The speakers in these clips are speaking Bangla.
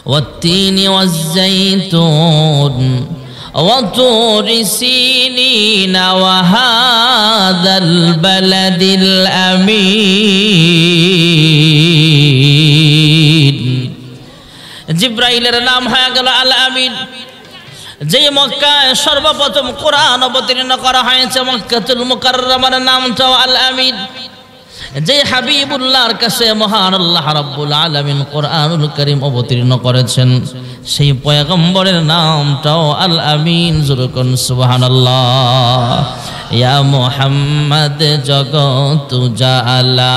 والتين والزيتون وطور سينين وهذا البلد الأمين জিব্রাইলের নাম হয়ে গেল আল আমিন। যে মক্কায় সর্বপ্রথম কোরআন অবতীর্ণ করা হয়েছে মক্কাতুল মুকাররমার নামটাও আল আমিন। যে হাবিবুল্লাহর কাছে মহান আল্লাহ রাব্বুল আলামিন কোরআনুল কারীম অবতীর্ণ করেছেন সেই পয়গম্বরের নামটাও আল আমিন। জুরকুন সুবহানাল্লাহ। ইয়া মুহাম্মদ জগত জালা,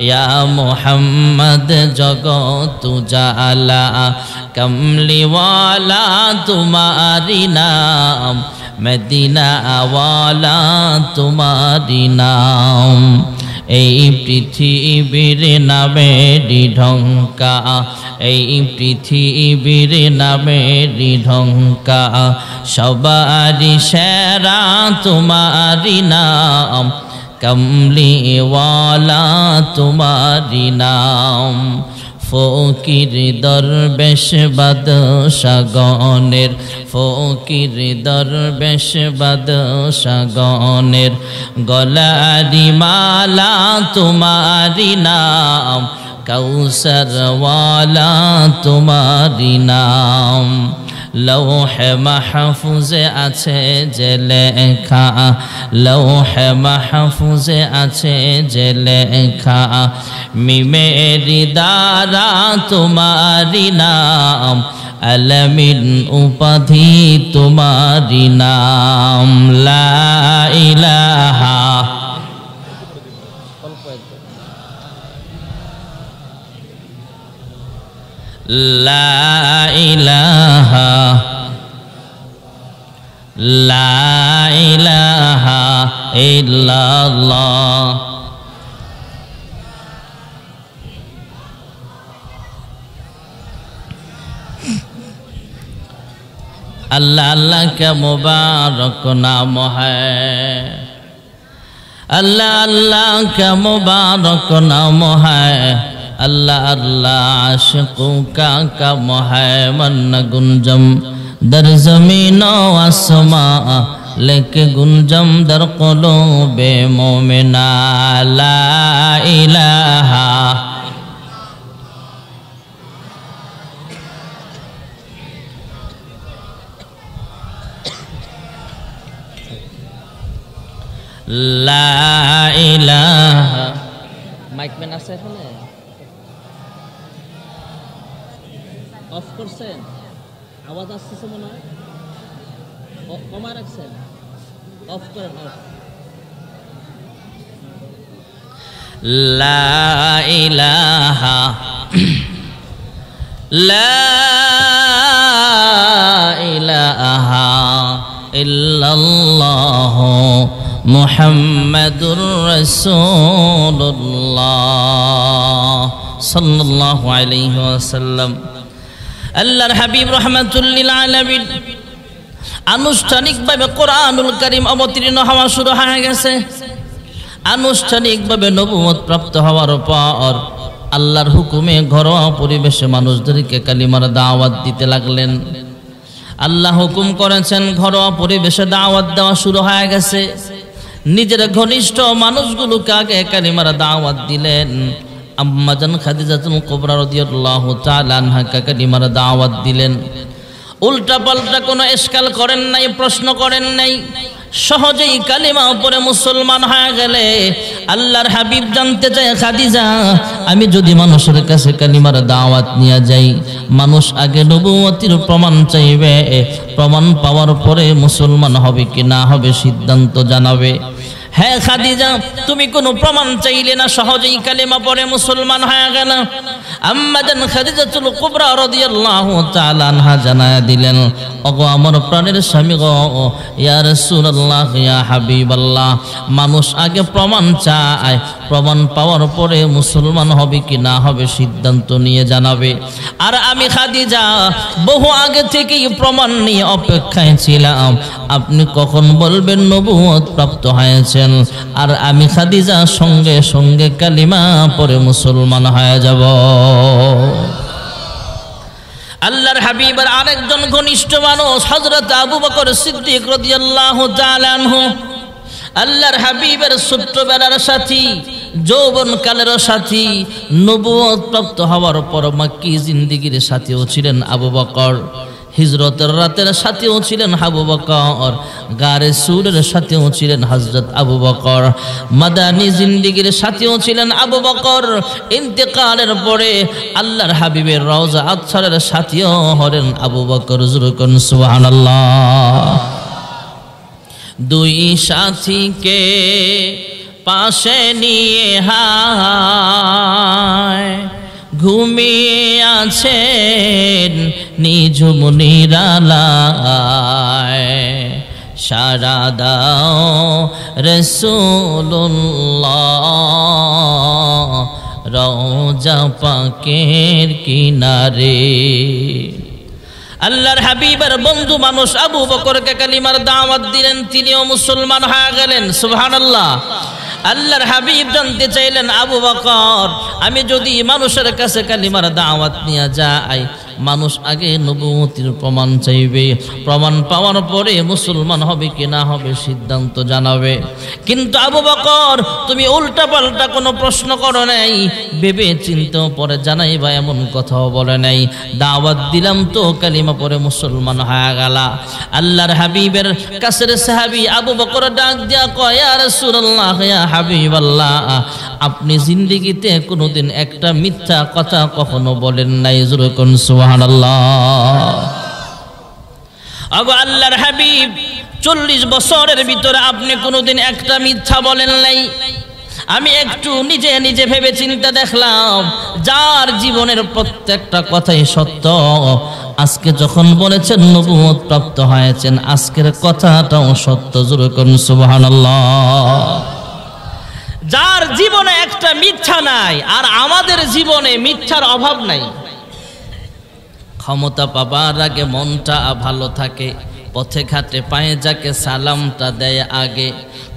ইয়া মুহাম্মদ জগত জালা, কমলিওয়ালা তোমারি নাম, মদিনা ওয়ালা তোমারি নাম। এই পৃথিবীর নামেরই ঢঙ্কা, এই পৃথিবীর নামেরই ঢঙ্কা, সবারই সেরা তোমারি নাম, কমলিওয়ালা তোমারি নাম। ফকির দরবেশ বাদশাগণের, ফকির দরবেশ বাদশাগণের গলারি মালা তোমারি নাম, কাউসারওয়ালা তোমারি নাম। লৌহে মাহফুজে আছে যে লেখা, লৌহে মাহফুজে আছে যে লেখা, মিমেরি দ্বারা তোমারি নাম, আলামিন উপাধি তোমারি নাম। লা ইলাহা লা ইলাহা লা ইলাহা ইল্লাল্লাহ। अल्लाह अल्लाह का मुबारक नाम है, अल्लाह अल्लाह का मुबारक नाम है, अल्लाह अल्लाह आशिकों का काम है। मन गुंजम दर ज़मीनो आसमा, लेके गुंजम दर क़ुलूबे मोमिना। ला इलाहा লা ইলাহা। মাইক ম্যান আছে এখানে? অফ করছেন? আওয়াজ আসছে মনে হয়, কমা রাখছেন? অফ করেন, অফ। লা ইলাহা লা ইলাহা ইল্লাল্লাহ মুহাম্মাদুর রাসূলুল্লাহ সাল্লাল্লাহু আলাইহি ওয়াসাল্লাম। আল্লাহর হাবিব রাহমাতুল লিল আলামিন আনুষ্ঠানিকভাবে কোরআনুল কারীম অবতীর্ণ হওয়া শুরু হয়ে গেছে। আনুষ্ঠানিকভাবে নবুয়ত প্রাপ্ত হওয়ার পর আল্লাহর হুকুমে ঘরোয়া পরিবেশে মানুষদেরকে কালিমার দাওয়াত দিতে লাগলেন। আল্লাহ হুকুম করেছেন ঘরোয়া পরিবেশে দাওয়াত দেওয়া শুরু হয়ে গেছে। নিজের ঘনিষ্ঠ মানুষগুলোকে আগে কালিমার দাওয়াত দিলেন। আম্মা জান খাদিজাতুল কুবরা রাদিয়াল্লাহু তাআলা আনহাকে কালিমার দাওয়াত দিলেন। উল্টা পাল্টা কোনো ইশকাল করেন নাই, প্রশ্ন করেন নাই, সহজেই কালিমা পড়ে মুসলমান হয়ে গেলে আল্লাহর হাবিব জানতে চায়, খাদিজা আমি যদি মানুষের কাছে কালিমার দাওয়াত নিয়ে যাই, মানুষ আগে নবুয়তির প্রমাণ চাইবে, প্রমাণ পাওয়ার পরে মুসলমান হবে কি না হবে সিদ্ধান্ত জানাবে। হ্যাঁ খাদিজা, তুমি কোনো প্রমাণ চাইলে না, সহজেই কালিমা পড়ে মুসলমান হয়ে গেল। আম্মা জান খাদিজাতুল কুবরা রাদিয়াল্লাহু তাআলা আনহা জানায়া দিলেন, ওগো আমার প্রাণের স্বামী গো, ইয়া রাসূলুল্লাহ, ইয়া হাবিবাল্লাহ, মানুষ আগে প্রমাণ চায়, প্রমাণ পাওয়ার পরে মুসলমান হবে কি না হবে সিদ্ধান্ত নিয়ে জানাবে। আর আমি খাদিজা বহু আগে থেকেই প্রমাণ নিয়ে অপেক্ষায় ছিলাম, আপনি কখন বলবেন নবুয়ত প্রাপ্ত হয়েছেন, আর আমি খাদিজা সঙ্গে সঙ্গে কালিমা পড়ে মুসলমান হয়ে যাব। আল্লাহর হাবিবের আরেকজন ঘনিষ্ঠ মানুষ হযরত আবু বকর সিদ্দিক রাদিয়াল্লাহু তাআলা আনহু, আল্লাহর হাবিবের ছোট্টবেলার সাথী, যৌবনকালের সাথী, নবুয়ত প্রাপ্ত হওয়ার পর মক্কি জিন্দেগীর সাথীও ছিলেন আবু বকর, হিজরতের রাতের সাথীও ছিলেন আবু বকর, গারে সুরের সাথীও ছিলেন হযরত আবু বকর, মাদানী জিন্দেগীর সাথীও ছিলেন আবু বকর। ইন্তেকালের পরে আল্লাহর হাবিবের রওজা আতসারের সাথীও হলেন আবু বকর। জুরকুন সুবহানাল্লাহ। দুই সাথীকে পাশে নিয়ে হায় ঘুমিয়ে আছেন নিঝুম নিরালায়, সারা দাও রাসূলুল্লাহ রওজা পাকের কিনারে। আল্লাহর হাবিবের বন্ধু মানুষ আবু বকরকে কালিমার দাওয়াত দিলেন, তিনিও মুসলমান হয়ে গেলেন। সুবহানাল্লাহ। আল্লাহর হাবিব জানতে চাইলেন, আবু বকর, আমি যদি মানুষের কাছে কালিমার দাওয়াত নিয়ে যাই, মানুষ আগে নবুয়তির প্রমাণ চাইবে, প্রমাণ পাওয়ার পরে মুসলমান হবে কি না হবে সিদ্ধান্ত জানাবে। কিন্তু আবু বকর, তুমি উল্টা পাল্টা কোনো প্রশ্ন করো নাই, ভেবে চিন্তেও পরে জানাইবা এমন কথাও বলে নাই। দাওয়াত দিলাম তো কালিমা পরে মুসলমান হয়ে গেলা। আল্লাহর হাবিবের কাছের সাহাবী আবু বকর ডাক দিয়া কয়, ইয়া রাসূলুল্লাহ, ইয়া হাবিবাল্লাহ, আপনি জিন্দেগিতে কোনোদিন একটা মিথ্যা কথা কখনো বলেন নাই। যুরকুন সুবহানাল্লাহ। আগো আল্লাহর হাবিব, 40 বছরের ভিতরে আপনি কোনোদিন একটা মিথ্যা বলেন নাই। আমি একটু নিজে নিজে ভেবে চিন্তে দেখলাম, যার জীবনের প্রত্যেকটা কথাই সত্য, আজকে যখন বলেছেন নবুয়ত প্রাপ্ত হয়েছেন, আজকের কথাটাও সত্য। যুরকুন সুবহানাল্লাহ। যার জীবনে একটা মিথ্যা নাই, আর আমাদের জীবনে মিথ্যার অভাব নাই। ক্ষমতা পাবার আগে মনটা ভালো থাকে, পথে ঘাটে পায়ে যাকে সালামটা দেয় আগে,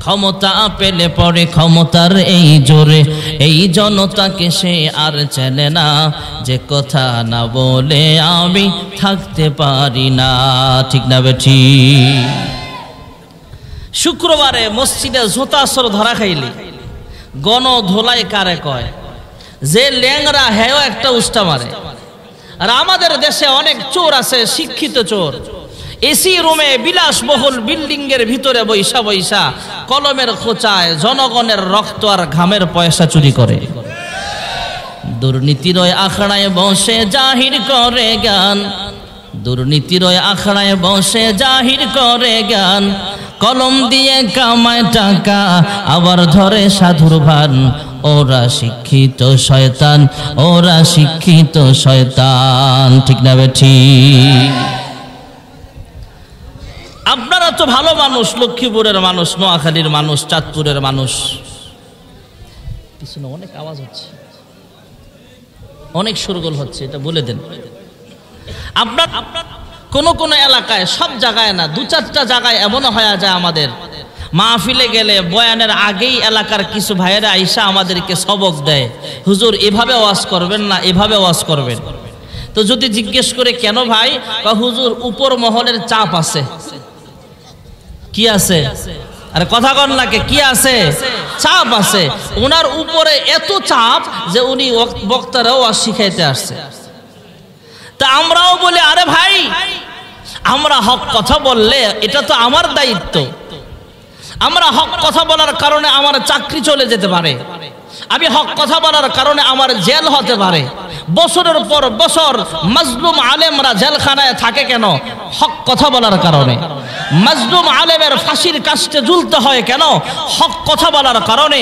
ক্ষমতা পেলে পরে ক্ষমতার এই জোরে এই জনতাকে সে আর চেনে না, যে কথা না বলে আমি থাকতে পারি না। ঠিক না বেঠি? শুক্রবারে মসজিদে জোতাসর ধরা খাইলি গণ ধোলাই কারে কয়? যে ল্যাংরা হেও একটা উষ্টা মারে। আর আমাদের দেশে অনেক চোর আছে, শিক্ষিত চোর, এসি রুমে বিলাসবহুল বিল্ডিং এর ভিতরে বৈশা বৈশা কলমের খোঁচায় জনগণের রক্ত আর ঘামের পয়সা চুরি করে। দুর্নীতির আখড়ায় বসে জাহির করে জ্ঞান, দুর্নীতির আখড়ায় বসে জাহির করে জ্ঞান, কলম দিয়ে কামায় টাকা আবার ধরে সাধুর ভান। ওরা শিক্ষিত শয়তান, ওরা শিক্ষিত শয়তান। ঠিক না বেঠি? আপনারা তো ভালো মানুষ, লক্ষ্মীপুরের মানুষ, নোয়াখালীর মানুষ, চাঁদপুরের মানুষ। পিছনে অনেক আওয়াজ হচ্ছে, অনেক শোরগোল হচ্ছে, এটা বলে দেন। আপনার কোন কোন এলাকায়, সব জায়গায় না, 2-4টা জায়গায় এমনও হয়ে যায়, আমাদের মাহফিলে গেলে বয়ানের আগেই এলাকার কিছু ভাইয়েরা আইসা আমাদেরকে সবক দেয়, হুজুর এভাবে ওয়াজ করবেন না, এভাবে ওয়াজ করবেন। তো যদি জিজ্ঞেস করে কেন ভাই, বা হুজুর উপর মহলের চাপ আছে। কি আছে? আরে কথা কন নাকি? কি আছে? চাপ আছে। ওনার উপরে এত চাপ যে উনি বক্তারাও ওয়াজ শিখাইতে আসছে। তা আমরাও বলি, আরে ভাই, আমরা হক কথা বললে এটা তো আমার দায়িত্ব। আমরা হক কথা বলার কারণে আমার চাকরি চলে যেতে পারে, আমি হক কথা বলার কারণে আমার জেল হতে পারে। বছরের পর বছর মাজলুম আলেমরা জেলখানায় থাকে কেন? হক কথা বলার কারণে। মাজলুম আলেমের ফাঁসির কাস্টে ঝুলতে হয় কেন? হক কথা বলার কারণে।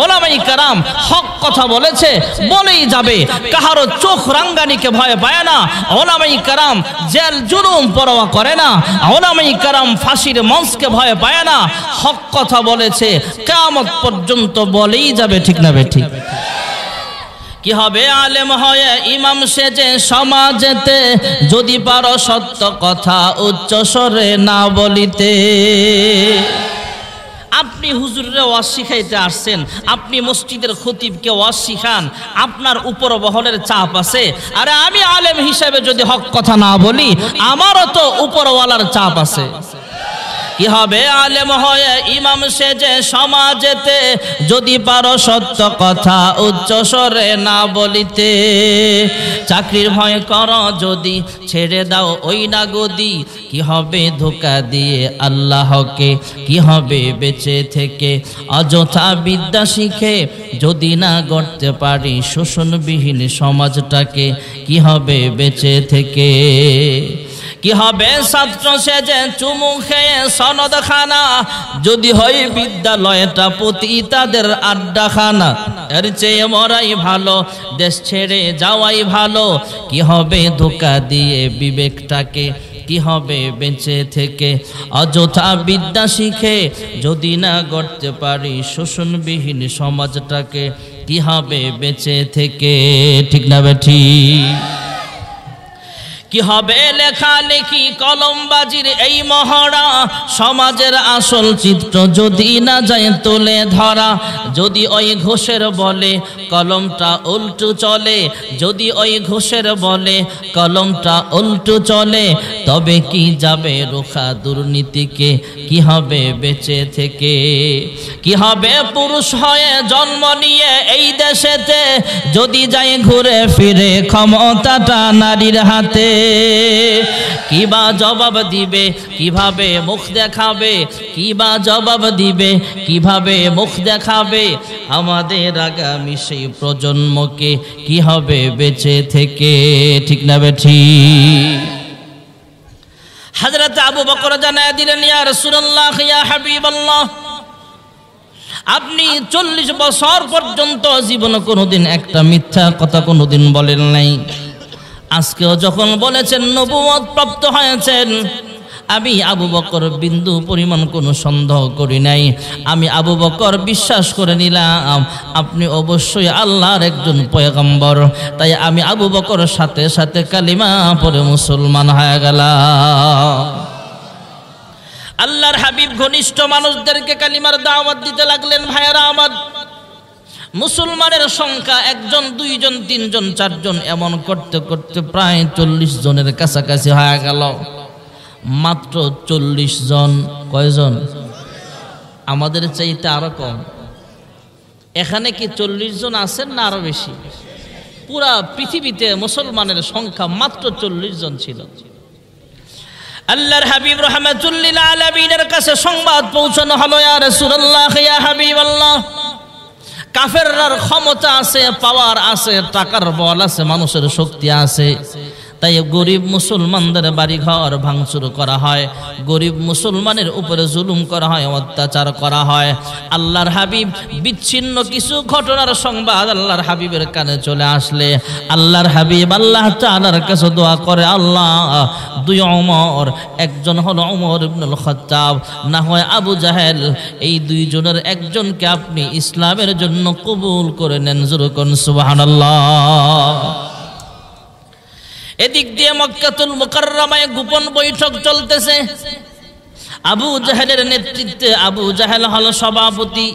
ওলামায়ে কেরাম হক কথা বলেছে, বলেই যাবে, কাহারো চোখ রাঙ্গানিকে ভয় পায় না। ওলামায়ে কেরাম জেল জুলুম পরোয়া করে না। ওলামায়ে কেরাম ফাঁসির মঞ্চকে ভয় পায় না। হক কথা বলেছে, কিয়ামত পর্যন্ত বলেই যাবে। ঠিক না বেঠিক? কি হবে আলেম হয়ে ইমাম সেজে সমাজেতে, যদি পারো সত্য কথা উচ্চ স্বরে না বলিতে। আপনি হুজুররে ওয়াজ শিখাইতে আসছেন, আপনি মসজিদের খতিবকে ওয়াজ শিখান, আপনার উপর বহলের চাপ আছে। আরে আমি আলেম হিসেবে যদি হক কথা না বলি, আমারও তো উপরওয়ালার চাপ আছে। কি হবে আলেম হয়ে ইমাম সেজে সমাজেতে, যদি পারো সত্য কথা উচ্চ স্বরে না বলিতে। চাকরির ভয় করো যদি ছেড়ে দাও ওই না গদি, কি হবে ধোঁকা দিয়ে আল্লাহকে, কি হবে বেঁচে থেকে অযথা বিদ্যা শিখে, যদি না গড়তে পারি শোষণবিহীন সমাজটাকে, কি হবে বেঁচে থেকে। কি হবে ছাত্র সেজে চুমু খেয়ে সনদ খানা, যদি হয় বিদ্যালয়টা প্রতি তাদের আড্ডাখানা। এর চেয়ে মরাই ভালো, দেশ ছেড়ে যাওয়াই ভালো। কি হবে ধোঁকা দিয়ে বিবেকটাকে, কি হবে বেঁচে থেকে অযথা বিদ্যা শিখে, যদি না গড়তে পারি শোষণবিহীন সমাজটাকে, কি হবে বেঁচে থেকে। ঠিক না বেঠিক? কি হবে লেখালেখি কলমবাজির এই মহড়া, সমাজের আসল চিত্র যদি না যায় তুলে ধরা। যদি ওই ঘোষের বলে কলমটা উল্টো চলে, যদি ওই ঘোষের বলে কলমটা উল্টো চলে, তবে কি যাবে রোখা দুর্নীতিকে, কি হবে বেঁচে থেকে। কি হবে পুরুষ হয়ে জন্ম নিয়ে এই দেশেতে, যদি যায় ঘুরে ফিরে ক্ষমতাটা নারীর হাতে। কিবা জবাব দিবে, কিভাবে মুখ দেখাবে, কিবা জবাব দিবে, কিভাবে মুখ দেখাবে আমাদের আগামী সেই প্রজন্মকে, কি হবে বেঁচে থেকে। ঠিক না বেঠিক? হযরত আবু বকর জানায় দিলেন, ইয়া রাসূলুল্লাহ, ইয়া হাবিবাল্লাহ, আপনি 40 বছর পর্যন্ত জীবনে কোনোদিন একটা মিথ্যা কথা কোনোদিন বলেন নাই। আজকেও যখন বলেছেন নবুয়ত প্রাপ্ত হয়েছেন, আমি আবু বকর বিন্দু পরিমাণ কোনো সন্দেহ করি নাই। আমি আবু বকর বিশ্বাস করে নিলাম আপনি অবশ্যই আল্লাহর একজন পয়গম্বর। তাই আমি আবু বকর সাথে সাথে কালিমা পড়ে মুসলমান হয়ে গেলাম। আল্লাহর হাবিব ঘনিষ্ঠ মানুষদেরকে কালিমার দাওয়াত দিতে লাগলেন। ভাইয়েরা আমার, মুসলমানের সংখ্যা 1 জন 2 জন 3 জন 4 জন এমন করতে করতে প্রায় 40 জনের কাছাকাছি হয়ে গেল। মাত্র 40 জন। কয়জন? আমাদের চাইতে আরো কম। এখানে কি 40 জন আছেন না আরো বেশি? পুরা পৃথিবীতে মুসলমানের সংখ্যা মাত্র 40 জন ছিল। আল্লাহর হাবিব রাহমাতুল লিল আলামিনের কাছে সংবাদ পৌঁছানো হলো, ইয়া রাসূলুল্লাহ, ইয়া হাবিবাল্লাহ, কাফেররার ক্ষমতা আছে, পাওয়ার আছে, টাকার বল আছে, মানুষের শক্তি আছে। তাই গরিব মুসলমানদের বাড়ি ঘর ভাঙচুর করা হয়, গরিব মুসলমানের উপরে জুলুম করা হয়, অত্যাচার করা হয়। আল্লাহর হাবিব বিচ্ছিন্ন কিছু ঘটনার সংবাদ আল্লাহর হাবিবের কানে চলে আসলে আল্লাহর হাবিব আল্লাহ তাআলার কাছে দোয়া করে, আল্লাহ 2 ওমর, একজন হলো ওমর ইবনুল খাত্তাব, না হয় আবু জাহেল, এই 2 জনের একজনকে আপনি ইসলামের জন্য কবুল করে নেন। জোরে কোন সুবহানাল্লাহ। এদিক দিয়ে মক্কাতুল মুকাররমায় গোপন বৈঠক চলতেছে। আবু জাহেলের নেতৃত্বে, আবু জাহেল হলো সভাপতি,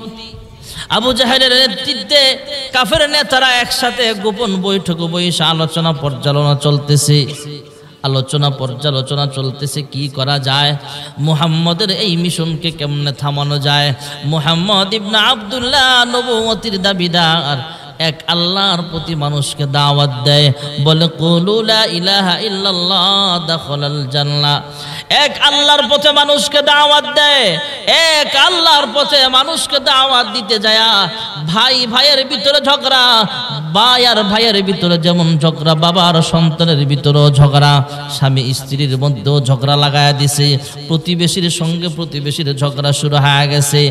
আবু জাহেলের নেতৃত্বে কাফের নেতারা একসাথে গোপন বৈঠকে বসে আলোচনা পর্যালোচনা চলতেছে কি করা যায়, মুহাম্মদের এই মিশনকে কেমনে থামানো যায়। মুহাম্মদ ইবনে আব্দুল্লাহ নবুয়তির দাবিদার, এক আল্লাহর প্রতি মানুষকে দাওয়াত দেয়, বলে কুলু লা ইলাহা ইল্লাল্লাহ দাখালাল জান্নাহ। এক আল্লাহর পথে মানুষকে দাওয়াত দেয়, এক আল্লাহর পথে মানুষকে দাওয়াত দিতে যায় ভাই ভাইয়ের ভিতরে ঝগড়া, ভাই আর ভাইয়ের ভিতরে যেমন ঝগড়া, বাবা আর সন্তানের ভিতরেও ঝগড়া, স্বামী স্ত্রীর মধ্যেও ঝগড়া লাগায়া দিছে, প্রতিবেশীর সঙ্গে প্রতিবেশীর ঝগড়া শুরু হয়ে গেছে।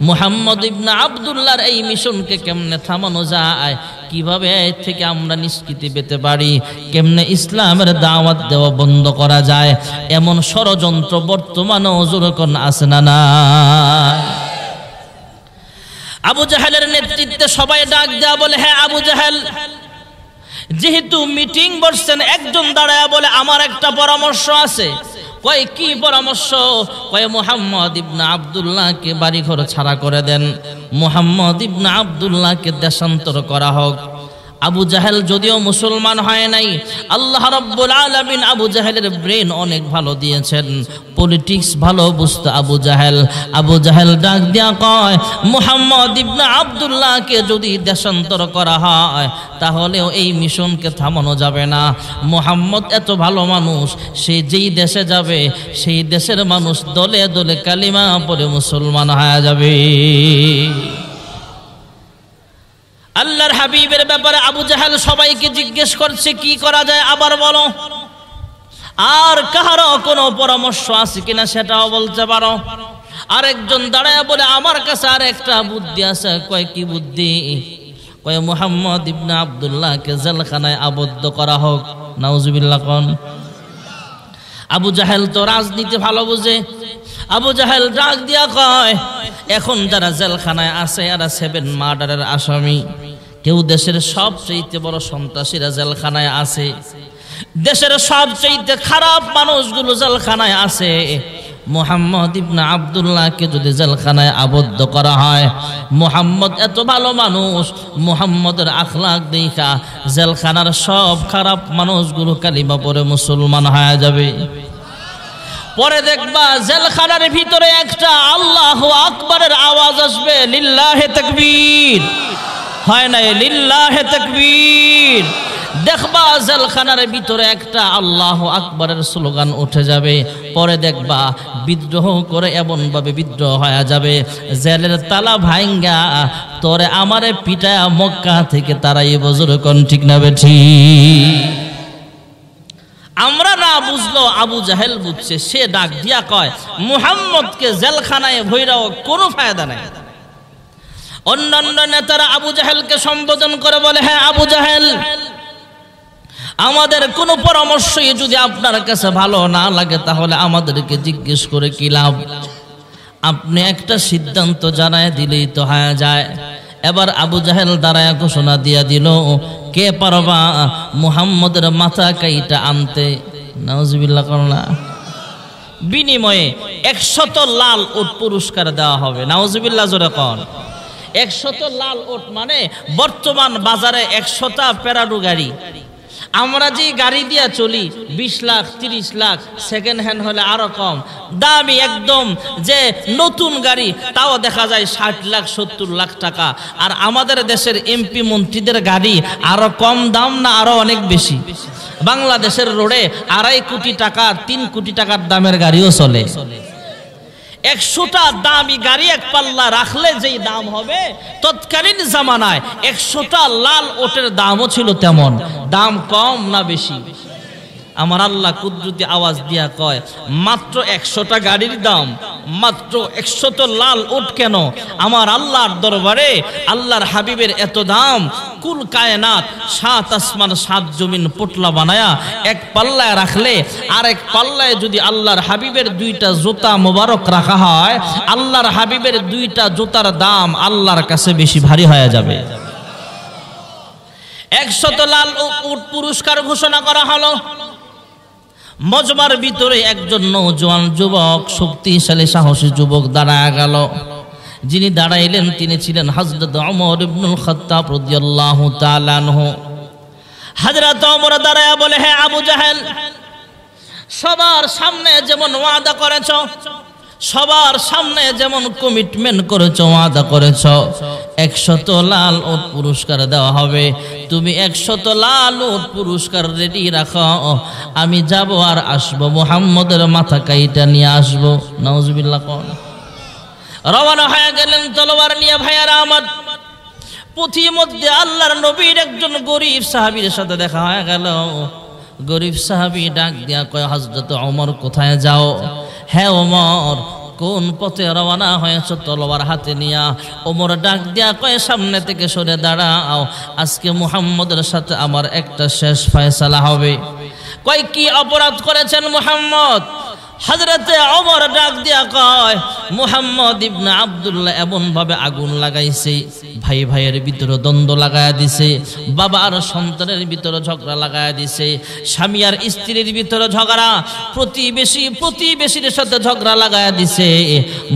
মুহাম্মদ ইবনে আব্দুল্লাহর এই মিশনকে কেমনে থামানো যায়, কিভাবে এর থেকে আমরা নিষ্কৃতি পেতে পারি, কেমনে ইসলামের দাওয়াত দেওয়া বন্ধ করা যায়, এমন ষড়যন্ত্র বর্তমানেও যখন আছে না না। আবু জাহেলের নেতৃত্বে সবাই ডাক দেয়া বলে, হ্যাঁ আবু জাহেল, যেহেতু মিটিং বসছেন, একজন দাঁড়ায়া বলে আমার একটা পরামর্শ আছে। কয় কি পরামর্শ? কয় মুহাম্মদ ইবনে আব্দুল্লাহকে বাড়ি ঘর ছাড়া করে দেন, মুহাম্মদ ইবনে আব্দুল্লাহকে দেশান্তর করা হোক। আবু জাহেল যদিও মুসলমান হয় নাই, আল্লাহ রাব্বুল আলামিন আবু জাহেলের ব্রেন অনেক ভালো দিয়েছেন, পলিটিক্স ভালো বুঝতো আবু জাহেল ডাক দিয়া কয় মুহাম্মদ ইবনে আব্দুল্লাহকে যদি দেশান্তর করা হয় তাহলেও এই মিশনকে থামানো যাবে না। মুহাম্মদ এত ভালো মানুষ, সে যেই দেশে যাবে সেই দেশের মানুষ দলে দলে কালিমা পড়ে মুসলমান হয়ে যাবে। আল্লাহর হাবিবের ব্যাপারে আবু জাহেল সবাইকে জিজ্ঞেস করছে কি করা যায় আবার বলো, আর কাহারও কোনো পরামর্শ আছে কিনা সেটাও বলতে পারো। আরেকজন দাঁড়ায় বলে আমার কাছে আর একটা বুদ্ধি আছে। কয় কি বুদ্ধি? কয় মুহাম্মদ ইবনে আব্দুল্লাহকে জেলখানায় আবদ্ধ করা হোক। নাউজুবিল্লাহ কোন। আবু জাহেল তো রাজনীতি ভালো বুঝে, আবু জাহেল ডাক দিয়া কয় এখন যারা জেলখানায় আছে এরা 7 মার্ডারের আসামি, কেউ দেশের সবচেয়ে বড় সন্ত্রাসীরা জেলখানায় আছে, দেশের সবচেয়ে খারাপ মানুষগুলো জেলখানায় আছে। মুহাম্মদ ইবনে আব্দুল্লাহকে যদি জেলখানায় আবদ্ধ করা হয়, মুহাম্মদ এত ভালো মানুষ, মুহাম্মদের আখলাক দেখা জেলখানার সব খারাপ মানুষগুলো কালিমা পড়ে মুসলমান হয়ে যাবে। পরে দেখবা জেলখানার ভিতরে একটা আল্লাহু আকবারের আওয়াজ আসবে, লিল্লাহে তাকবীর, হয় না লিল্লাহে তাকবীর। দেখবা জেলখানার ভিতরে একটা আল্লাহু আকবারের স্লোগান উঠে যাবে। পরে দেখবা বিদ্রোহ করে এমন ভাবে বিদ্রোহ হয়ে যাবে, জেলের তালা ভাঙ্গা তোরে আমারে পিটায়া মক্কা থেকে তারাই বজর কোন ঠিক না বেঠি। আমরা না বুঝলো, আবু জাহেল বুঝছে। সে ডাক দিয়া কয় মুহাম্মদকে জেলখানায় ভৈরাও কোনো ফায়দা নাই। অন্যান্য নেতারা আবু জাহেলকে সম্বোধন করে বলে হ্যাঁ আবু জাহেল, আমাদের কোনো পরামর্শই যদি আপনার কাছে ভালো না লাগে তাহলে আমাদেরকে জিজ্ঞেস করে কি লাভ? আপনি একটা সিদ্ধান্ত জানায় দিলেই তো হয়ে যায়। এবার আবু জাহেল দাঁড়ায় ঘোষণা দিয়া দিল, কে পারবা মুহাম্মদের মাথা কাইটা আনতে? নাউজুবিল্লাহ করলা। বিনিময়ে 100 লাল উট পুরস্কার দেওয়া হবে। নাউজুবিল্লাহ জোরে কোন। 100 লাল উট মানে বর্তমান বাজারে 100টা প্যারাডু গাড়ি। আমরা যে গাড়ি দিয়া চলি 20 লাখ 30 লাখ, সেকেন্ড হ্যান্ড হলে আরো কম দামি, একদম যে নতুন গাড়ি তাও দেখা যায় 60 লাখ 70 লাখ টাকা। আর আমাদের দেশের এমপি মন্ত্রীদের গাড়ি আরো কম দাম না আরো অনেক বেশি? বাংলাদেশের রোডে 2.5 কোটি টাকা 3 কোটি টাকার দামের গাড়িও চলে। 100টা দামি গাড়ি এক পাল্লা রাখলে যেই দাম হবে, তৎকালীন জামানায় 100টা লাল ওটের দামও ছিল তেমন। দাম কম না বেশি? আমার আল্লাহ কুদরতি আওয়াজ দিয়া কয় মাত্র 100টা গাড়ির দাম মাত্র 100 লাল উট কেন? আমার আল্লাহর দরবারে আল্লাহর হাবিবের এত দাম, কুল কায়নাত 7 আসমান 7 জমিন পোটলা বানায়া এক পাল্লায় রাখলে আর এক পাল্লায় যদি আল্লাহর হাবিবের 2টা জুতা মোবারক রাখা হয়, আল্লাহর হাবিবের 2টা জুতার দাম আল্লাহর কাছে বেশি ভারী হয়ে যাবে। 100 লাল উট পুরস্কার ঘোষণা করা হলো। মজমার ভিতরে একজন নওজোয়ান যুবক, শক্তিশালী সাহসী যুবক দাঁড়ায় গেল। যিনি দাঁড়াইলেন তিনি ছিলেন হযরত ওমর ইবনুল খাত্তাব রাদিয়াল্লাহু তাআলা আনহু। হযরত ওমর দাঁড়ায় বলে, হে আবু জাহেল, সবার সামনে যেমন ওয়াদা করেছো, সবার সামনে যেমন কমিটমেন্ট করেছো, ওয়াদা করেছো 100 লাল উট পুরস্কার দেওয়া হবে, তুমি 100 লাল উট পুরস্কার রেডি রাখো, আমি যাব আর আসবো, মুহাম্মদের মাথা কাইটা নিয়ে আসবো। নাউজুবিল্লাহ কোন। রওনা হয়ে গেলেন তলোয়ার নিয়ে। ভাইয়ারা আমার, পথির মধ্যে আল্লাহর নবীর একজন গরীব সাহাবীর সাথে দেখা হয়ে গেল। গরীব সাহাবী ডাক দিয়া কয়, হযরত ওমর কোথায় যাও? হ্যাঁ ওমর, কোন পথে রওনা হয়েছে তলোয়ার হাতে নিয়া? ওমর ডাক দিয়া কয়, সামনে থেকে সরে দাঁড়াও, আজকে মুহাম্মদের সাথে আমার একটা শেষ ফয়সালা হবে। কয় কি অপরাধ করেছেন মুহাম্মদ? হযরতে ওমর ডাক দিয়া কয়, মুহাম্মদ ইবনে আব্দুল্লাহ এমন ভাবে আগুন লাগাইছে, ভাই ভাইয়ের ভিতরে দ্বন্দ্ব লাগায়া দিছে, বাবা আর সন্তানের ভিতরে ঝগড়া লাগায়া দিছে, স্বামী আর স্ত্রীর ভিতরে ঝগড়া, প্রতিবেশীর সাথে ঝগড়া লাগায়া দিছে।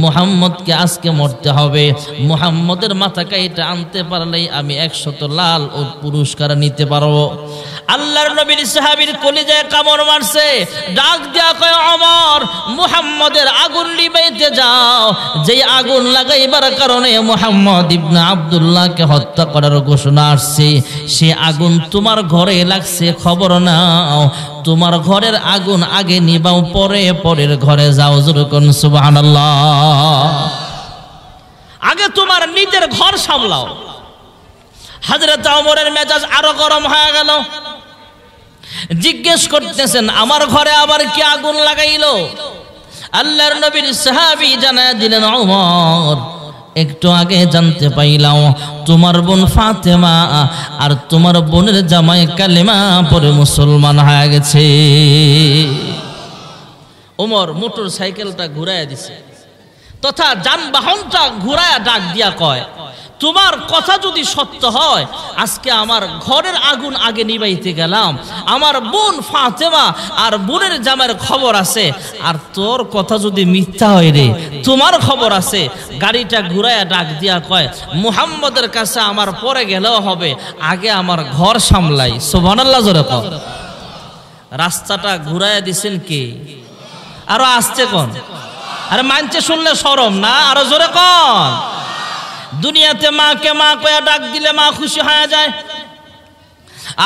মুহাম্মদকে আজকে মরতে হবে, মুহাম্মদের মাথা কাইটা আনতে পারলেই আমি 100 লাল ও পুরস্কার নিতে পারবো। আল্লাহর নবীর সাহাবীর কলিজায় কামড় মারছে, ডাক দিয়া কয়, ওমর মুহাম্মদের আগুন নিবাইতে যাও, যেই আগুন লাগাইবার কারণে মুহাম্মদ ইবনে আব্দুল্লাহকে হত্যা করার ঘোষণা আসছে, সে আগুন তোমার ঘরে লাগছে, খবর নাও। তোমার ঘরের আগুন আগে নিবাও, পরে পরের ঘরে যাও। জোরে কোন সুবহানাল্লাহ। আগে তোমার নিজের ঘর সামলাও। হযরত ওমরের মেজাজ আরো গরম হয়ে গেল, জিজ্ঞেস করতেছেন, আমার ঘরে আবার কি আগুন লাগাইলো? আল্লাহর নবীর সাহাবী জানায় দিলেন, ওমর একটু আগে জানতে পাইলাম তোমার বোন ফাতেমা আর তোমার বোনের জামাই কালেমা পড়ে মুসলমান হয়ে গেছে। ওমর মোটর সাইকেলটা ঘুরাইয়া দিছে, তথা যানবাহনটা ঘুরাইয়া ডাক দিয়া কয়, তোমার কথা যদি সত্য হয়, আজকে আমার ঘরের আগুন আগে নিবাইতে গেলাম, আমার বোন ফাতেমা আর বোনের জামাইয়ের খবর আছে, আর তোর কথা যদি মিথ্যা হয় রে, তোমার খবর আছে। গাড়িটা ঘুরাইয়া ডাক দিয়া কয়, মুহাম্মদের কাছে আমার পরে গেলেও হবে, আগে আমার ঘর সামলাই। সুবহানাল্লাহ জোরে কর। রাস্তাটা ঘুরাইয়া দিছেন কে? আরো আসছে কোন? আরে মানছে শুনলে শরম না, আরো জোরে কর। দুনিয়াতে মাকে মা কয়া ডাক দিলে মা খুশি হয়ে যায়,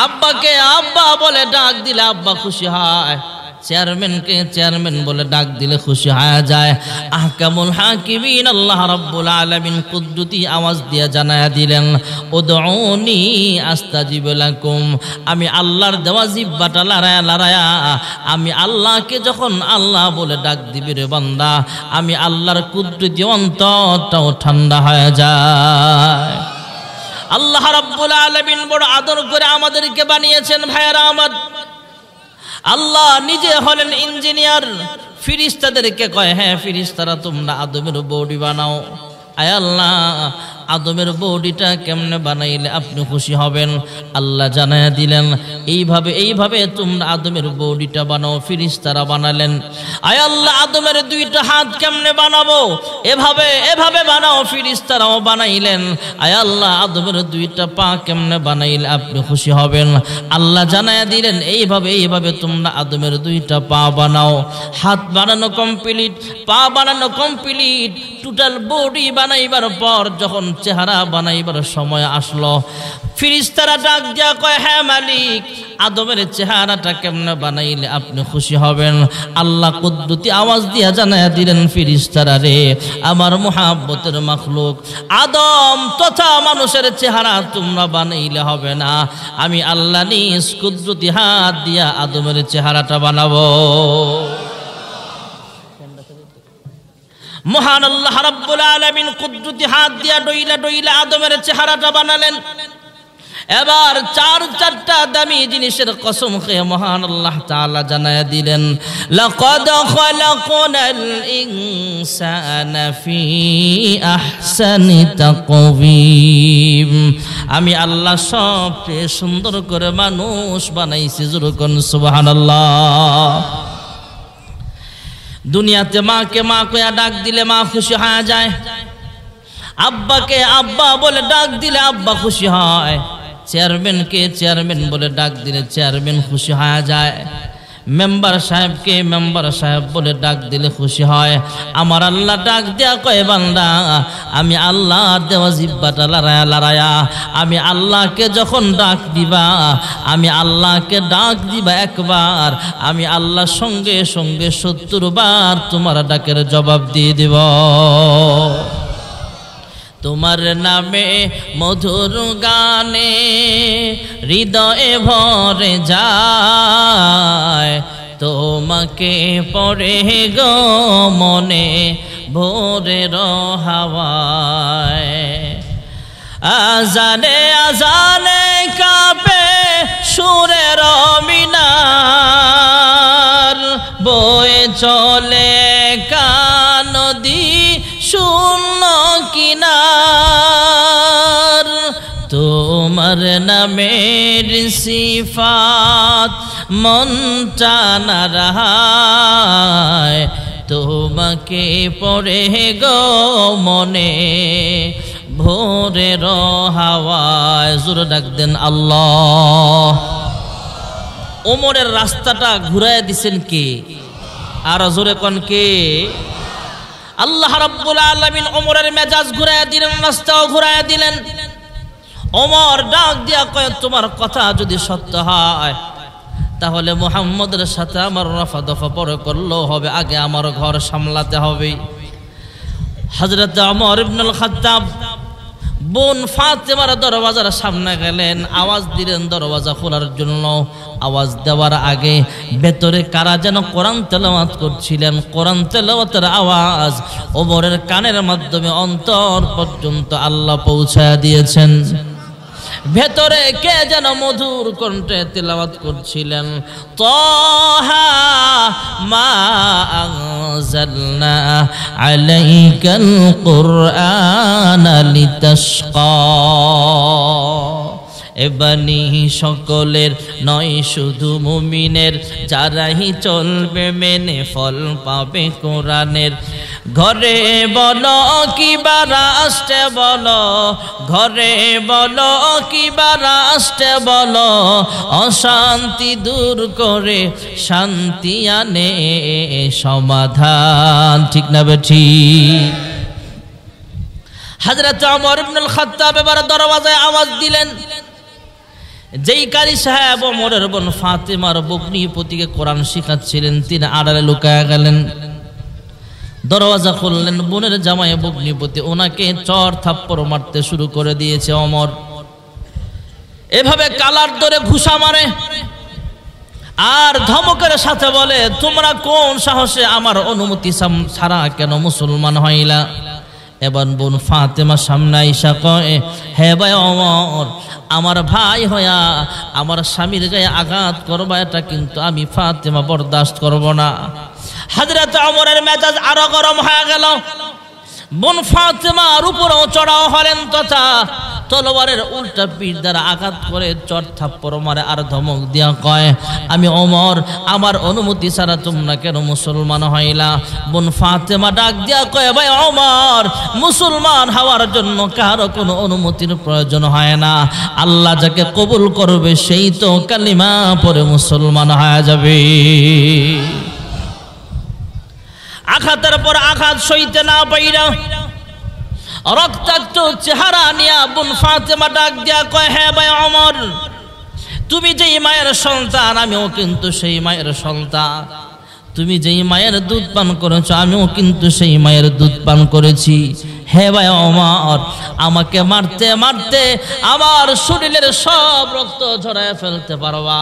আব্বাকে আব্বা বলে ডাক দিলে আব্বা খুশি হয়, চেয়ারম্যানকে চেয়ারম্যান বলে ডাক দিলে খুশি হয়ে যায়। আহকামুল হাকিমিন আল্লাহ রাব্বুল আলামিন কুদরতি আওয়াজ দিয়ে জানায়া দিলেন, উদউনি আস্তাজিব লাকুম। আমি আল্লাহর দেওয়া জিহ্বাটা লড়ায়া লড়ায়া আমি আল্লাহকে যখন আল্লাহ বলে ডাক দিবি রে বান্দা, আমি আল্লাহর কুদরতি অন্তরটাও ঠান্ডা হয়ে যায়। আল্লাহ রাব্বুল আলামিন বড় আদর করে আমাদেরকে বানিয়েছেন ভাইয়েরা আমার। আল্লাহ নিজে হলেন ইঞ্জিনিয়ার। ফিরিস্তাদেরকে কয়, হ্যাঁ ফিরিস্তারা তোমরা আদমের বডি বানাও। আয় আল্লাহ, আদমের বডিটা কেমনে বানাইলে আপনি খুশি হবেন? আল্লাহ জানায়া দিলেন, এইভাবে তোমরা আদমের বডিটা বানাও। ফিরিস্তারা বানালেন। আয় আল্লাহ, আদমের 2টা হাত কেমনে বানাবো? এভাবে বানাও। ফিরিস্তারাও বানাইলেন। আয় আল্লাহ, আদমের 2টা পা কেমনে বানাইলে আপনি খুশি হবেন? আল্লাহ জানায়া দিলেন, এইভাবে তোমরা আদমের 2টা পা বানাও। হাত বানানো কমপ্লিট, পা বানানো কমপ্লিট, টোটাল বডি বানাইবার পর যখন চেহারা বানাইবার সময় আসলো, ফিরিস্তারা ডাক দিয়া কয়, হ্যাঁ মালিক, আদমের চেহারাটা কেমনে বানাইলে আপনি খুশি হবেন? আল্লাহ কুদরতি আওয়াজ দিয়া জানায়া দিলেন, ফিরিস্তারা রে, আমার মুহাব্বতের মাখলুক আদম তথা মানুষের চেহারা তোমরা বানাইলে হবে না, আমি আল্লাহ নিজ কুদরতি হাত দিয়া আদমের চেহারাটা বানাবো। মহান আল্লাহ রাব্বুল আলামিন কুদরতি হাত দিয়া ডইলা আদমের চেহারাটা বানালেন। এবার 4টা দামি জিনিসের কসম খেয়ে মহান আল্লাহ তাআলা জানায়া দিলেন, লাকাদ খালাকনাল ইনসানা ফি আহসানি তাকওয়িম। আমি আল্লাহ সবচেয়ে সুন্দর করে মানুষ বানাইছি। জোরে কোন সুবহানাল্লাহ। দুনিয়াতে মাকে মা কয়া ডাক দিলে মা খুশি হয়ে যায়, আব্বাকে আব্বা বলে ডাক দিলে আব্বা খুশি হয়, চেয়ারম্যানকে চেয়ারম্যান বলে ডাক দিলে চেয়ারম্যান খুশি হয়ে যায়, মেম্বার সাহেবকে মেম্বার সাহেব বলে ডাক দিলে খুশি হয়। আমার আল্লাহ ডাক দেয়া কয়, বান্দা আমি আল্লাহ দেওয়া জিহ্বাটা লড়ায়া আমি আল্লাহকে যখন ডাক দিবা, আমি আল্লাহকে ডাক দিবা একবার, আমি আল্লাহর সঙ্গে সঙ্গে 70 বার তোমার ডাকের জবাব দিয়ে দিব। তোমার নামে মধুর গানে হৃদয়ে ভরে যায়, তোমাকে পড়ে গো মনে ভোরের হাওয়ায়। আজানে আজানে কাঁপে সুরের মিনার, বয়ে চলে নদী শূন্য কিনার তোমার নামের সিফাত মনটা না রাহায় তোমাকে পড়ে গো মনে ভোরের হাওয়ায় জোরে ডাক দেন আল্লাহ। ওমরের রাস্তাটা ঘুরাইয়া দিছেন কে? আর জোরে কোন কে? আল্লাহ রাব্বুল আলামিন ওমরের মেজাজ ঘুরাইয়া দিলেন, রাস্তাও ঘুরাইয়া দিলেন। ওমর ডাক দিয়া কয় তোমার কথা যদি সত্য হয় তাহলে মুহাম্মদের সাথে আমার রফা দফা পরে করলেও হবে, আগে আমার ঘর সামলাতে হবে। হযরত ওমর ইবনুল খাত্তাব বোন ফাতেমার দরওয়াজার সামনে গেলেন, আওয়াজ দিলেন দরওয়াজা খোলার জন্য। আওয়াজ দেওয়ার আগে ভেতরে কারা যেন কোরআন তেলাওয়াত করছিলেন। কোরআন তেলাওয়াতের আওয়াজ ওমরের কানের মাধ্যমে অন্তর পর্যন্ত আল্লাহ পৌঁছায়া দিয়েছেন। ভেতরে কে যেন মধুর কণ্ঠে তেলাওয়াত করছিলেন, তাহা মা আনজালনা আলাইকাল কুরআনা লিতাশকা। এবানি সকলের নয় শুধু মুমিনের, যারাই চলবে মেনে ফল পাবে কোরআনের। ঘরে বলো কিবা রাষ্ট্রে বলো, ঘরে বলো কিবা রাষ্ট্রে বলো, অশান্তি দূর করে শান্তি আনে সমাধান। ঠিক না বেঠি? হযরত ওমর ইবনুল খাত্তাব এবার দরওয়াজায় আওয়াজ দিলেন। যেই কারি সাহেব ওমরের বোন ফাতেমার ভগ্নিপতিকে কোরআন শিখাচ্ছিলেন তিনি আড়ালে লুকায়া গেলেন। দরওয়াজা খুললেন, বোনের জামাই ভগ্নিপতি ওনাকে চর থাপ্পড় মারতে শুরু করে দিয়েছে। ওমর এভাবে কালার ধরে ঘুষা মারে আর ধমকের সাথে বলে, তোমরা কোন সাহসে আমার অনুমতি ছাড়া কেন মুসলমান হইলা? এবার বোন ফাতেমা সামনে আইসা কয়, হে ভাই ওমর, আমার ভাই হইয়া আমার স্বামীর গায়ে আঘাত করবা, এটা কিন্তু আমি ফাতেমা বরদাস্ত করব না। হযরত ওমরের মেজাজ আরো গরম হয়ে গেল। বোন ফাতেমার উপরেও চড়াও হলেন তথা তলোয়ারের উল্টা পিঠ দ্বারা আঘাত করে চর থাপ্পড় মারে আর ধমক দিয়া কয়, আমি ওমর, আমার অনুমতি ছাড়া তোমরা কেন মুসলমান হইলা? বোন ফাতেমা ডাক দিয়া কয়, ভাই ওমর, মুসলমান হওয়ার জন্য কারো কোনো অনুমতির প্রয়োজন হয় না। আল্লাহ যাকে কবুল করবে সেই তো কালিমা পড়ে মুসলমান হয়ে যাবে। আঘাতের পর আঘাত সইতে না পাইরা রক্তাক্ত চেহারা নিয়া বোন ফাতেমা ডাক দিয়া কয়, হ্যাঁ ভাই ওমর, তুমি যেই মায়ের সন্তান আমিও কিন্তু সেই মায়ের সন্তান। তুমি যেই মায়ের দুধ পান করেছো আমিও কিন্তু সেই মায়ের দুধ পান করেছি। হে ভাই ওমর, আমাকে মারতে মারতে আমার শরীরের সব রক্ত ঝরায় ফেলতে পারবা,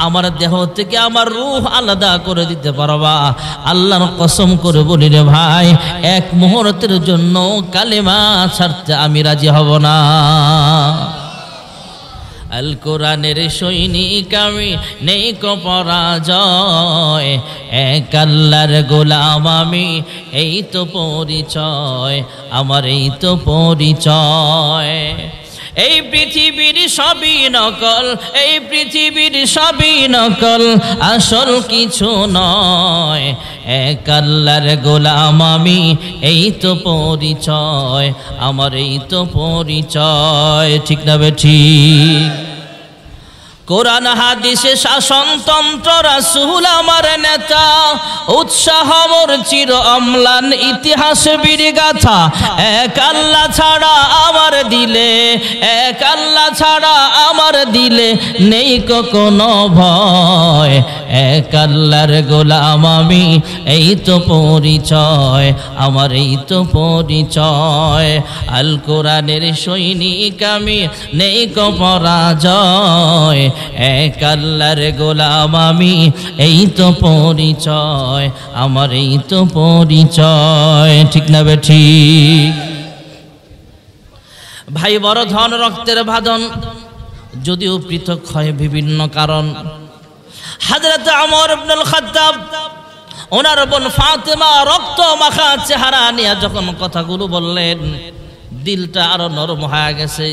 আমার দেহ থেকে আমার রূহ আলাদা করে দিতে পারবা। আল্লাহর কসম করে বলি রে ভাই, এক মুহূর্তের জন্য কালেমা ছাড়তে আমি রাজি হব না। আল কোরআনের সৈনিক আমি, নেই কো পরাজয়, এক আল্লাহর গোলাম আমি, এই তো পরিচয় আমার, এই তো পরিচয়। এই পৃথিবীর সবই নকল, এই পৃথিবীর সবই নকল, আসল কিছু নয়, এক আল্লাহর গোলাম আমি, এই তো পরিচয় আমার, এই তো পরিচয়। ঠিক না বেঠিক? কোরআন হাদিসে শাসনতন্ত্র, রাসূল আমার নেতা, উৎসাহ মোর চির অম্লান, ইতিহাস বীরগাথা, এক আল্লাহ ছাড়া আমার দিলে, এক আল্লাহ ছাড়া আমার দিলে নেই কোনো ভয়, এক আল্লাহর গোলাম আমি, এই তো পরিচয় আমার, এই তো পরিচয়। আল কোরআনের সৈনিক আমি, নেই কো পরাজয়, এক আল্লাহর গোলাম আমি, এই তো পরিচয় আমার, এই তো পরিচয়। ঠিক না বেঠিক? ভাই বড় ধন রক্তের বাঁধন, যদিও পৃথক হয় বিভিন্ন কারণ। হযরত ওমর ইবনুল খাত্তাব ওনার বোন ফাতেমা রক্ত মাখা চেহারা নিয়ে যখন কথাগুলো বললেন, দিলটা আরো নরম হয়ে গেছে।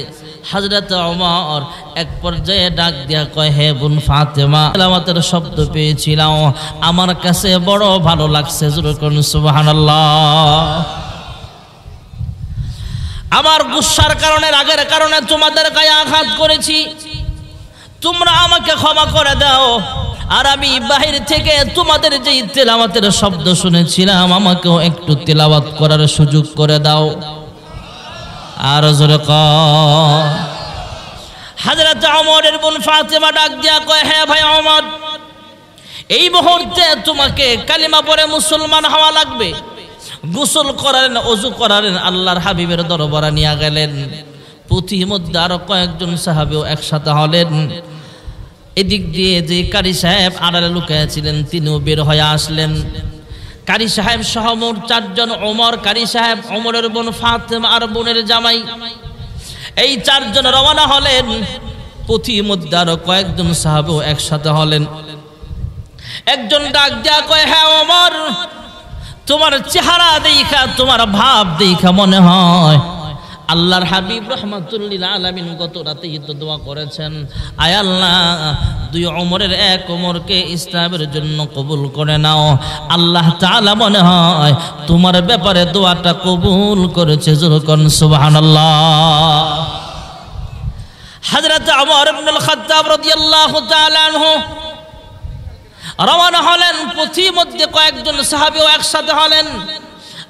হযরত ওমর এক পর্যায়ে ডাক দিয়া কয়, হে বোন ফাতেমা, তেলাওয়াতের শব্দ পেয়েছিলাম, আমার কাছে বড় ভালো লাগছে, জোরে করুন সুবহানাল্লাহ। আমার গুসার কারণে, রাগের কারণে তোমাদের গায়ে আঘাত করেছি, তোমরা আমাকে ক্ষমা করে দাও। আর আমি বাহির থেকে তোমাদের যে তেলাওয়াতের শব্দ শুনেছিলাম, আমাকেও একটু তেলাওয়াত করার সুযোগ করে দাও। আর জোরে কর। হযরত ওমরের বোন ফাতেমা ডাক দিয়া কয়, হ্যাঁ ভাই ওমর, এই মুহূর্তে তোমাকে কালিমা পড়ে মুসলমান হওয়া লাগবে। গোসল করালেন, ওযু করালেন, আল্লাহর হাবিবের দরবারে নিয়ে গেলেন। প্রতিমধ্যে আরো কয়েকজন সাহাবীও একসাথে হলেন। এদিক দিয়ে যে কারি সাহেব আড়ালে লুকিয়েছিলেন, তিনিও বের হয়ে আসলেন। কারি সাহেব সহ মোট 4 জন, ওমর, কারি সাহেব, ওমরের বোন ফাতেমা আর বোনের জামাই, এই 4 জন রওনা হলেন। প্রতিমধ্যে আরো কয়েকজন সাহাবীও একসাথে হলেন। একজন ডাক দেয়া কয়, হ্যাঁ ওমর, তোমার চেহারা দেখা, তোমার ভাব দেখা মনে হয় আল্লাহর হাবিব রাহমাতুল্লিল আলামিন গত রাতেই তো দোয়া করেছেন, আয় আল্লাহ, 2 ওমরের 1 ওমরকে ইসলামের জন্য কবুল করে নাও। আল্লাহ তাআলা মনে হয় তোমার ব্যাপারে দোয়াটা কবুল করেছে, জোরে করুন সুবহানাল্লাহ। হযরত ওমর ইবনুল খাত্তাব রাদিয়াল্লাহু তাআলা আনহু রওনা হলেন। প্রতিমধ্যে কয়েকজন সাহাবীও একসাথে হলেন।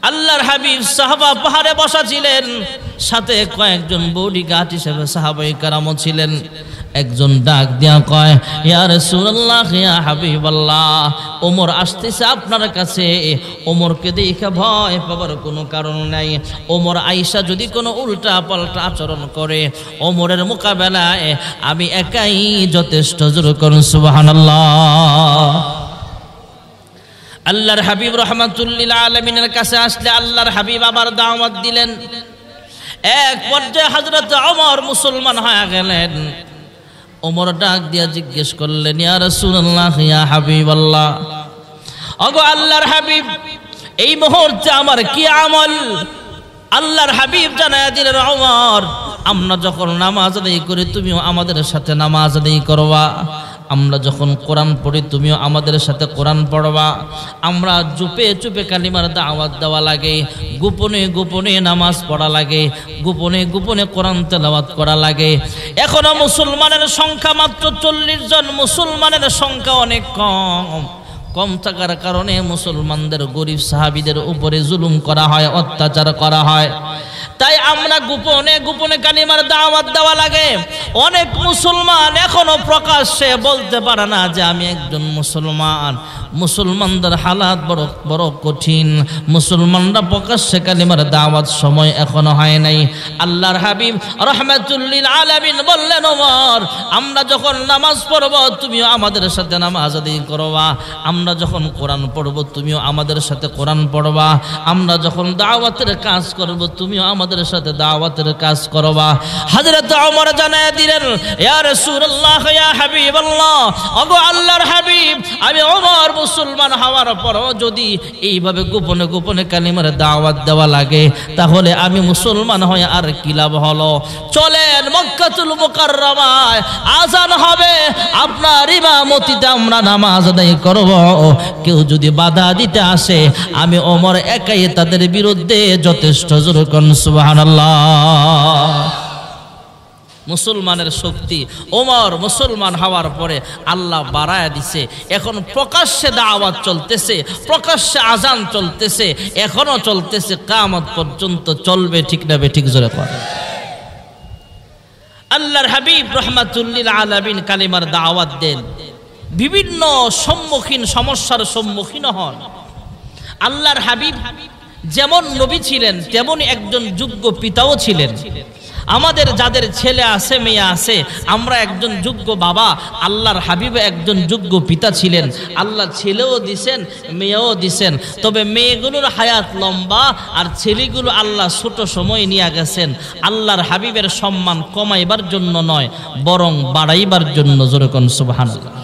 আল্লাহর হাবিব সাহাবা পাহাড়ে বসা ছিলেন, সাথে কয়েকজন বডিগার্ড হিসেবে সাহাবায়ে কেরামও ছিলেন। একজন ডাক দিয়া কয়, ইয়া রাসূলুল্লাহ, ইয়া হাবিবাল্লাহ, ওমর আসতেছে আপনার কাছে। ওমরকে দেখে ভয় পাবার কোনো কারণ নাই। ওমর আয়েশা যদি কোনো উল্টা পাল্টা আচরণ করে, ওমরের মোকাবেলায় আমি একাই যথেষ্ট, জোরে করুন সুবহানাল্লাহ। আল্লাহর হাবিব রাহমাতুল্লিল আলামিনের কাছে আসলে আল্লাহর হাবিব আবার দাওয়াত দিলেন। এক পর্যায়ে হযরত ওমর মুসলমান হয়ে গেলেন। ওমর ডাক দিয়া জিজ্ঞেস করলেন, ইয়া রাসূলুল্লাহ, ইয়া হাবিবাল্লাহ, ওগো আল্লাহর হাবিব, এই মুহূর্তে আমার কি আমল? আল্লাহর হাবিব জানায়া দিলেন, ওমর, আমরা যখন নামাজ আদায় করি তুমিও আমাদের সাথে নামাজ আদায় করবা। আমরা যখন কোরআন পড়ি তুমিও আমাদের সাথে কোরআন পড়বা। আমরা চুপে চুপে কালিমার দাওয়াত দেওয়া লাগে, গোপনে গোপনে নামাজ পড়া লাগে, গোপনে গোপনে কোরআন তেলাওয়াত করা লাগে। এখনো মুসলমানের সংখ্যা মাত্র 40 জন। মুসলমানের সংখ্যা অনেক কম থাকার কারণে মুসলমানদের গরিব সাহাবীদের উপরে জুলুম করা হয়, অত্যাচার করা হয়। তাই আমরা গোপনে গোপনে কালিমার দাওয়াত দেওয়া লাগে। অনেক মুসলমান এখনো প্রকাশ্যে বলতে পারে না যে আমি একজন মুসলমান। মুসলমানদের হালাত বড় বড় কঠিন। মুসলমানরা প্রকাশ্যে কালিমার দাওয়াত সময় এখনো হয় নাই। আল্লাহর হাবিব রাহমাতুল্লিল আলামিন বললেন, ওমর, আমরা যখন নামাজ পড়ব তুমিও আমাদের সাথে নামাজ আদায় করবা। আমরা যখন কোরআন পড়ব তুমিও আমাদের সাথে কোরআন পড়বা। আমরা যখন দাওয়াতের কাজ করব তুমিও আমাদের সাথে দাওয়াতের কাজ করবা। হযরত ওমর জানায়া দিলেন, ইয়া রাসূলুল্লাহ, ইয়া হাবিবাল্লাহ, ওগো আল্লাহর হাবিব, আমি ওমর মুসলমান হওয়ার পরও যদি এইভাবে গোপনে গোপনে কালিমার দাওয়াত দেওয়া লাগে তাহলে আমি মুসলমান হয়ে আর কি লাভ হলো? চলেন মক্কাতুল মুকাররমায় আযান হবে, আপনার ইমামতিতে আমরা নামাজ আদায় করব। কেউ যদি বাধা দিতে আসে আমি ওমর একাই তাদের বিরুদ্ধে যথেষ্ট, জোরে করুন সুবহানাল্লাহ। মুসলমানের শক্তি ওমর মুসলমান হওয়ার পরে আল্লাহ বাড়ায়া দিছে। এখন প্রকাশ্যে দাওয়াত চলতেছে, প্রকাশ্যে আজান চলতেছে, এখনো চলতেছে, কিয়ামত পর্যন্ত চলবে। ঠিক না ঠিক? জোরে কর। আল্লাহর হাবিব রাহমাতুল্লিল আলামিন কালিমার দাওয়াত দেন, বিভিন্ন সমস্যার সম্মুখীন হন। আল্লাহর হাবিব যেমন নবী ছিলেন তেমন একজন যোগ্য পিতাও ছিলেন। আমাদের যাদের ছেলে আছে, মেয়ে আছে, আমরা একজন যোগ্য বাবা। আল্লাহর হাবিব একজন যোগ্য পিতা ছিলেন। আল্লাহ ছেলেও দিছেন, মেয়েও দিছেন। তবে মেয়েগুলোর হায়াত লম্বা আর ছেলেগুলো আল্লাহ ছোট সময় নিয়ে গেছেন। আল্লাহর হাবিবের সম্মান কমাইবার জন্য নয়, বরং বাড়াইবার জন্য। জোরে কোন সুবহানাল্লাহ।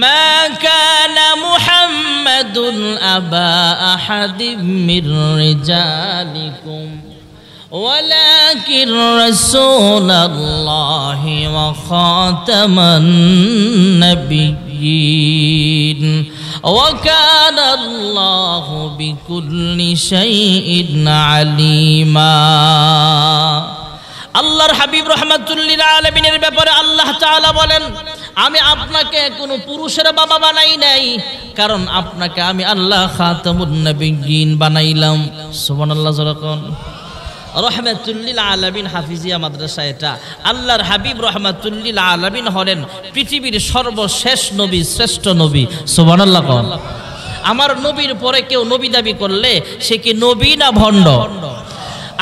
মা কানা মুহাম্মাদ মুহাম্মাদুন আবা আহাদিম মির রিজালিকুম ওয়ালাকিন রাসূলুল্লাহি ওয়া খাতামান নাবিয়্যিন ওয়া কানা আল্লাহু বিকুল্লি শাইইন আলিমা। আল্লাহর হাবিব রাহমাতুল লিল আলামিনের ব্যাপারে আল্লাহ তাআলা বলেন, আমি আপনাকে কোনো পুরুষের বাবা বানাই নাই, কারণ আপনাকে আমি আল্লাহ খাতামুন নবিয়্যিন বানাইলাম। সুবহানাল্লাহ। যখন রাহমাতুল লিল আলামিন হাফিজিয়া মাদ্রাসা, এটা আল্লাহর হাবিব রাহমাতুল লিল আলামিন হলেন পৃথিবীর সর্বশেষ নবী, শ্রেষ্ঠ নবী। সুবহানাল্লাহ। আমার নবীর পরে কেউ নবী দাবি করলে সে কি নবী না ভণ্ড?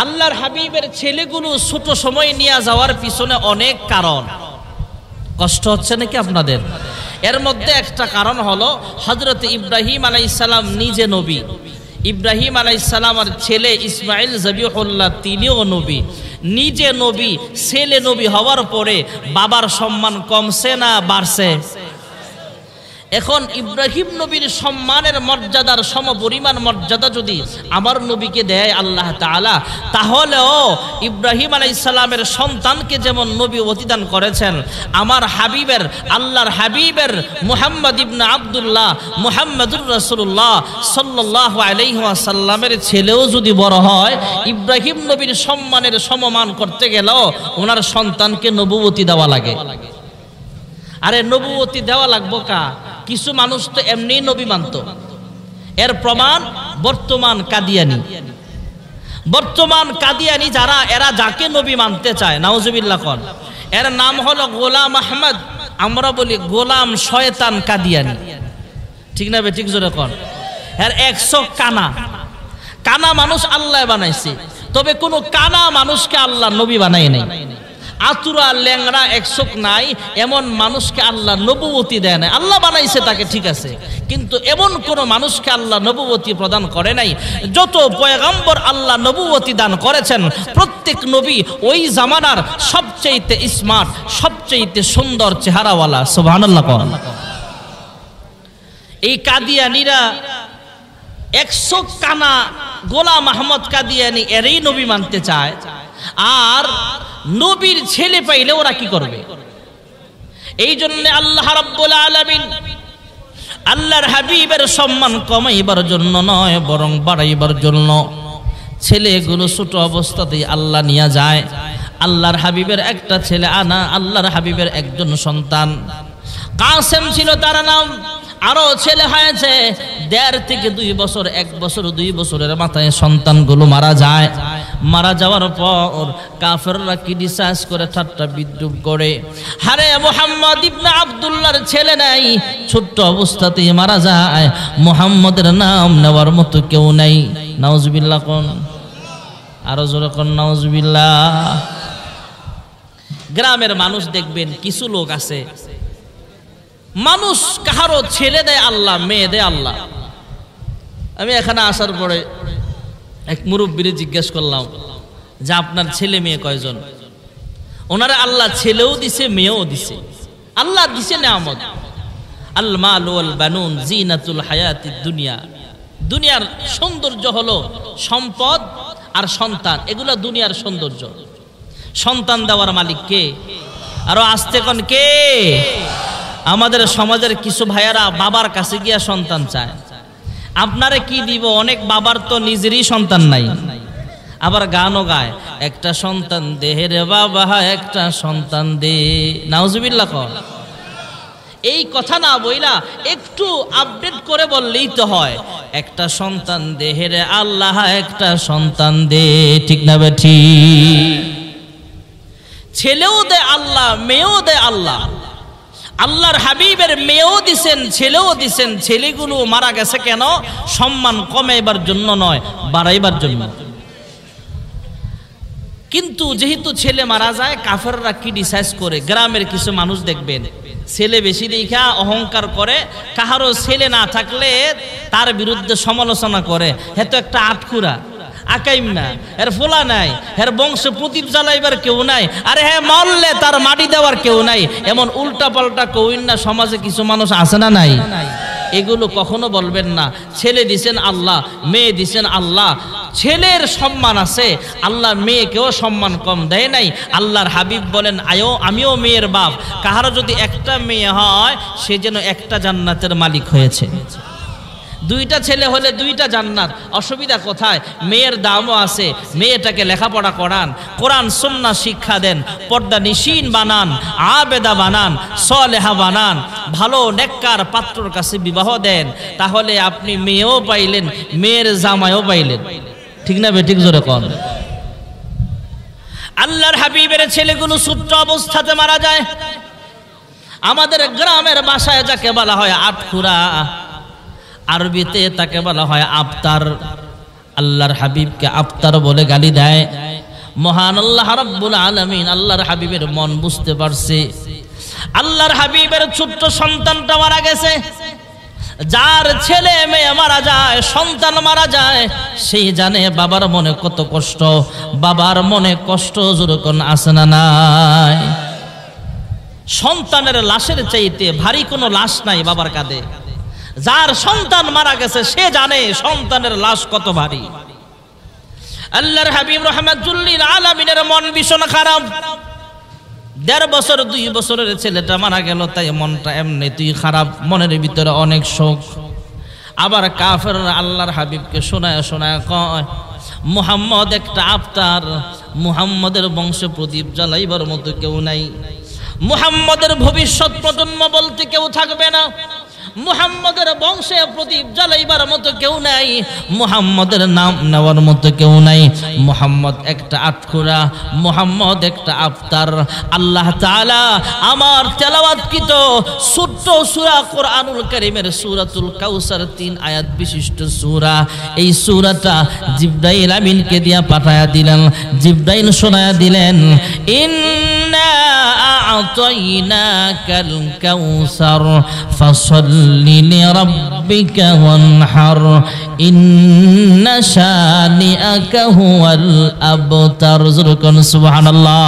আল্লাহর হাবিবের ছেলেগুলো ছোট সময় নিয়ে যাওয়ার পিছনে অনেক কারণ। কষ্ট হচ্ছে নাকি আপনাদের? এর মধ্যে একটা কারণ হলো হযরত ইব্রাহিম আলাইহিস সালাম নিজে নবী। ইব্রাহিম আলাইহিস সালামের ছেলে ইসমাইল যাবিহুল্লাহ তিনিও নবী। নিজে নবী, ছেলে নবী হওয়ার পরে বাবার সম্মান কমছে না বাড়ছে? এখন ইব্রাহিম নবীর সম্মানের মর্যাদার সমপরিমাণ মর্যাদা যদি আমার নবীকে দেয় আল্লাহ তাআলা, তাহলেও ইব্রাহিম আলাইহিস সালামের সন্তানকে যেমন নবী প্রতিদান করেছেন, আমার হাবিবের, আল্লাহর হাবিবের মুহাম্মদ ইবনে আব্দুল্লাহ মুহাম্মদুর রাসূলুল্লাহ সাল্লাল্লাহু আলাইহি ওয়াসাল্লামের ছেলেও যদি বড় হয়, ইব্রাহিম নবীর সম্মানের সমমান করতে গেলেও ওনার সন্তানকে নবুয়তি দেওয়া লাগে। আরে নবুয়তি দেওয়া লাগবো কা? কিছু মানুষ তো এমনি নবী মানত। এর প্রমাণ বর্তমান কাদিয়ানি। বর্তমান কাদিয়ানি যারা, এরা যাকে নবী মানতে চায়, নাউজুবিল্লাহ কোন, এর নাম হলো গোলাম আহমদ। আমরা বলি গোলাম শয়তান কাদিয়ানি। ঠিক না বে? ঠিক জোরে কোন। এর 100 কানা। কানা মানুষ আল্লাহ বানাইছে, তবে কোন কানা মানুষকে আল্লাহ নবী বানায় নাই। আতুরা ল্যাংড়া 100 নাই এমন মানুষকে আল্লাহ নবুয়তি দেয় নাই। আল্লাহ বানাইছে তাকে, ঠিক আছে, কিন্তু এমন কোন মানুষকে আল্লাহ নবুয়তি প্রদান করে নাই। যত পয়গম্বর আল্লাহ নবুয়তি দান করেছেন, প্রত্যেক নবী ওই জামানার সবচেয়ে স্মার্ট, সবচেয়ে সুন্দর চেহারাওয়ালা। সুবহানাল্লাহ। এই কাদিয়ানীরা 100 কানা গোলাম আহমদ কাদিয়ানী এরই নবী মানতে চায়। আর নবীর ছেলে পাইলে ওরা কি করবে? এই জন্য আল্লাহ রাব্বুল আলামিন আল্লাহর হাবিবের সম্মান কমাইবার জন্য নয়, বরং বাড়াইবার জন্য ছেলেগুলো ছোট অবস্থাতেই আল্লাহ নিয়ে যায়। আল্লাহর হাবিবের একটা ছেলে আনা, আল্লাহর হাবিবের একজন সন্তান কাসেম ছিল তার নাম। আরো ছেলে হয়েছে 1.5 থেকে 2 বছর, 1 বছর 2 বছরের মাথায় সন্তানগুলো মারা যায়। মারা যাওয়ার পর কাফেররা ক্রিটিসাইজ করে, ঠাট্টা বিদ্রুপ করে, হারে মুহাম্মদ ইবনে আব্দুল্লাহর ছেলে নাই, ছোট্ট অবস্থাতেই মারা যায়, মুহাম্মদের নাম নেওয়ার মতো কেউ নাই। নাউজুবিল্লাহ কোন, আরো জোরে কোন নাউজুবিল্লাহ। গ্রামের মানুষ দেখবেন কিছু লোক আছে, মানুষ কাহারো ছেলে দেয় আল্লাহ, মেয়ে দেয় আল্লাহ। আমি এখানে আসার পরে এক মুরব্বিরে জিজ্ঞেস করলাম যে আপনার ছেলে মেয়ে কয়জন? ওনারা আল্লাহ ছেলেও দিছে, মেয়েও দিছে। আল্লাহ দিছে নিয়ামত। আল মাল ওয়াল বানুন জিনাতুল হায়াতিদ দুনিয়া। দুনিয়ার সৌন্দর্য হলো সম্পদ আর সন্তান, এগুলো দুনিয়ার সৌন্দর্য। সন্তান দেওয়ার মালিক কে? আরো আস্তে কোন কে? আমাদের সমাজের কিছু ভাইয়ারা বাবার কাছে গিয়া সন্তান চায়। আপনারে কি দিব? অনেক বাবার তো নিজেরই সন্তান নাই, আবার গানও গায়, একটা সন্তান দে রে বাবা, একটা সন্তান দে। নাউজুবিল্লাহ কর। এই কথা না বইলা একটু আপডেট করে বললেই তো হয়, একটা সন্তান দে রে আল্লাহ, একটা সন্তান দে। ঠিক না বেঠি? ছেলেও দে আল্লাহ, মেয়েও দে আল্লাহ। আল্লাহর হাবিবের মেয়েও দিছেন, ছেলেও দিছেন। ছেলেগুলো মারা গেছে কেন? সম্মান কমাইবার জন্য নয়, বাড়াইবার জন্য। কিন্তু যেহেতু ছেলে মারা যায়, কাফেররা ক্রিটিসাইজ করে। গ্রামের কিছু মানুষ দেখবেন ছেলে বেশি দেখা অহংকার করে, কাহারও ছেলে না থাকলে তার বিরুদ্ধে সমালোচনা করে। হেতো একটা আটকুরা, আকাইম না, এর ফোলা নাই, এর বংশ প্রদীপ জ্বালাইবার কেউ নাই, আরে হ্যাঁ মরলে তার মাটি দেওয়ার কেউ নাই, এমন উল্টা পাল্টা কইন না সমাজে কিছু মানুষ আছে না নাই? এগুলো কখনো বলবেন না। ছেলে দিছেন আল্লাহ, মেয়ে দিছেন আল্লাহ, ছেলের সম্মান আছে, আল্লাহ মেয়েকেও সম্মান কম দেয় নাই। আল্লাহর হাবিব বলেন আমিও মেয়ের বাপ, কাহারও যদি একটা মেয়ে হয় সে যেন একটা জান্নাতের মালিক হয়েছে। দুইটা ছেলে হলে দুইটা জান্নাত, অসুবিধা কোথায়? মেয়ের দামও আছে, মেয়েটাকে লেখাপড়া করান, কোরআন সুন্নাহ শিক্ষা দেন, পর্দা নিশিন বানান, আবেদা বানান, সলেহা বানান, ভালো নেককার পাত্রর কাছে বিবাহ দেন, তাহলে আপনি মেয়েও পাইলেন, মেয়ের জামাইও পাইলেন। ঠিক না বেঠিক? জোরে কোন। আল্লাহর হাবিবের ছেলেগুলো ছোট্ট অবস্থাতে মারা যায়। আমাদের গ্রামের ভাষায় যাকে বলা হয় আটখুরা, আরবিতে তাকে বলা হয় আফতার। আল্লাহর হাবিবকে আফতার বলে গালি দেয়। মহান আল্লাহ রাব্বুল আলামিন আল্লাহর হাবিবের মন বুঝতে পারছে। আল্লাহর হাবিবের ছোট্ট সন্তানটা মারা গেছে। যার ছেলে মেয়ে মারা যায়, সন্তান মারা যায়, সেই জানে বাবার মনে কত কষ্ট। বাবার মনে কষ্ট যেরকম আছে না নাই? সন্তানের লাশের চাইতে ভারী কোনো লাশ নাই বাবার কাঁধে। যার সন্তান মারা গেছে সে জানে সন্তানের লাশ কত ভারী। আল্লাহর হাবিব রাহমাতুল লিল আলামিনের মন ভীষণ খারাপ। 1.5 বছর 2 বছরের ছেলেটা মারা গেল, তাই মনটা এমনিতেই খারাপ, মনের ভিতরে অনেক শোক। আবার কাফেররা আল্লাহর হাবিবকে শোনায় শোনায় কয়, মুহাম্মদ একটা আফতার, মুহাম্মদের বংশে প্রদীপ জ্বালাইবার মতো কেউ নাই, মুহাম্মদের ভবিষ্যৎ প্রজন্ম বলতে কেউ থাকবে না, মুহাম্মদের বংশে প্রদীপ জ্বালাইবার মতো কেউ নাই, মুহাম্মদের নাম নেওয়ার মতো কেউ নাই। মুহাম্মদ একটা আটখুরা, মুহাম্মদ একটা আফতার। আল্লাহ তাআলা আমার তেলাওয়াতকৃত ছোট্ট সূরা কোরআনুল কারীমের সূরাতুল কাউসার 3 আয়াত বিশিষ্ট সূরা, এই সূরাটা জিবরাইল আমিনকে দিয়া পাঠায়া দিলেন। জিবরাইল শোনায়া দিলেন, ইন্না আ'তাইনাকাল কাউসার ফাসাল্লি লিরাব্বিকা ওয়ানহার ইন্না শানিআকা হুয়াল আবতার। সুবহানাল্লাহ।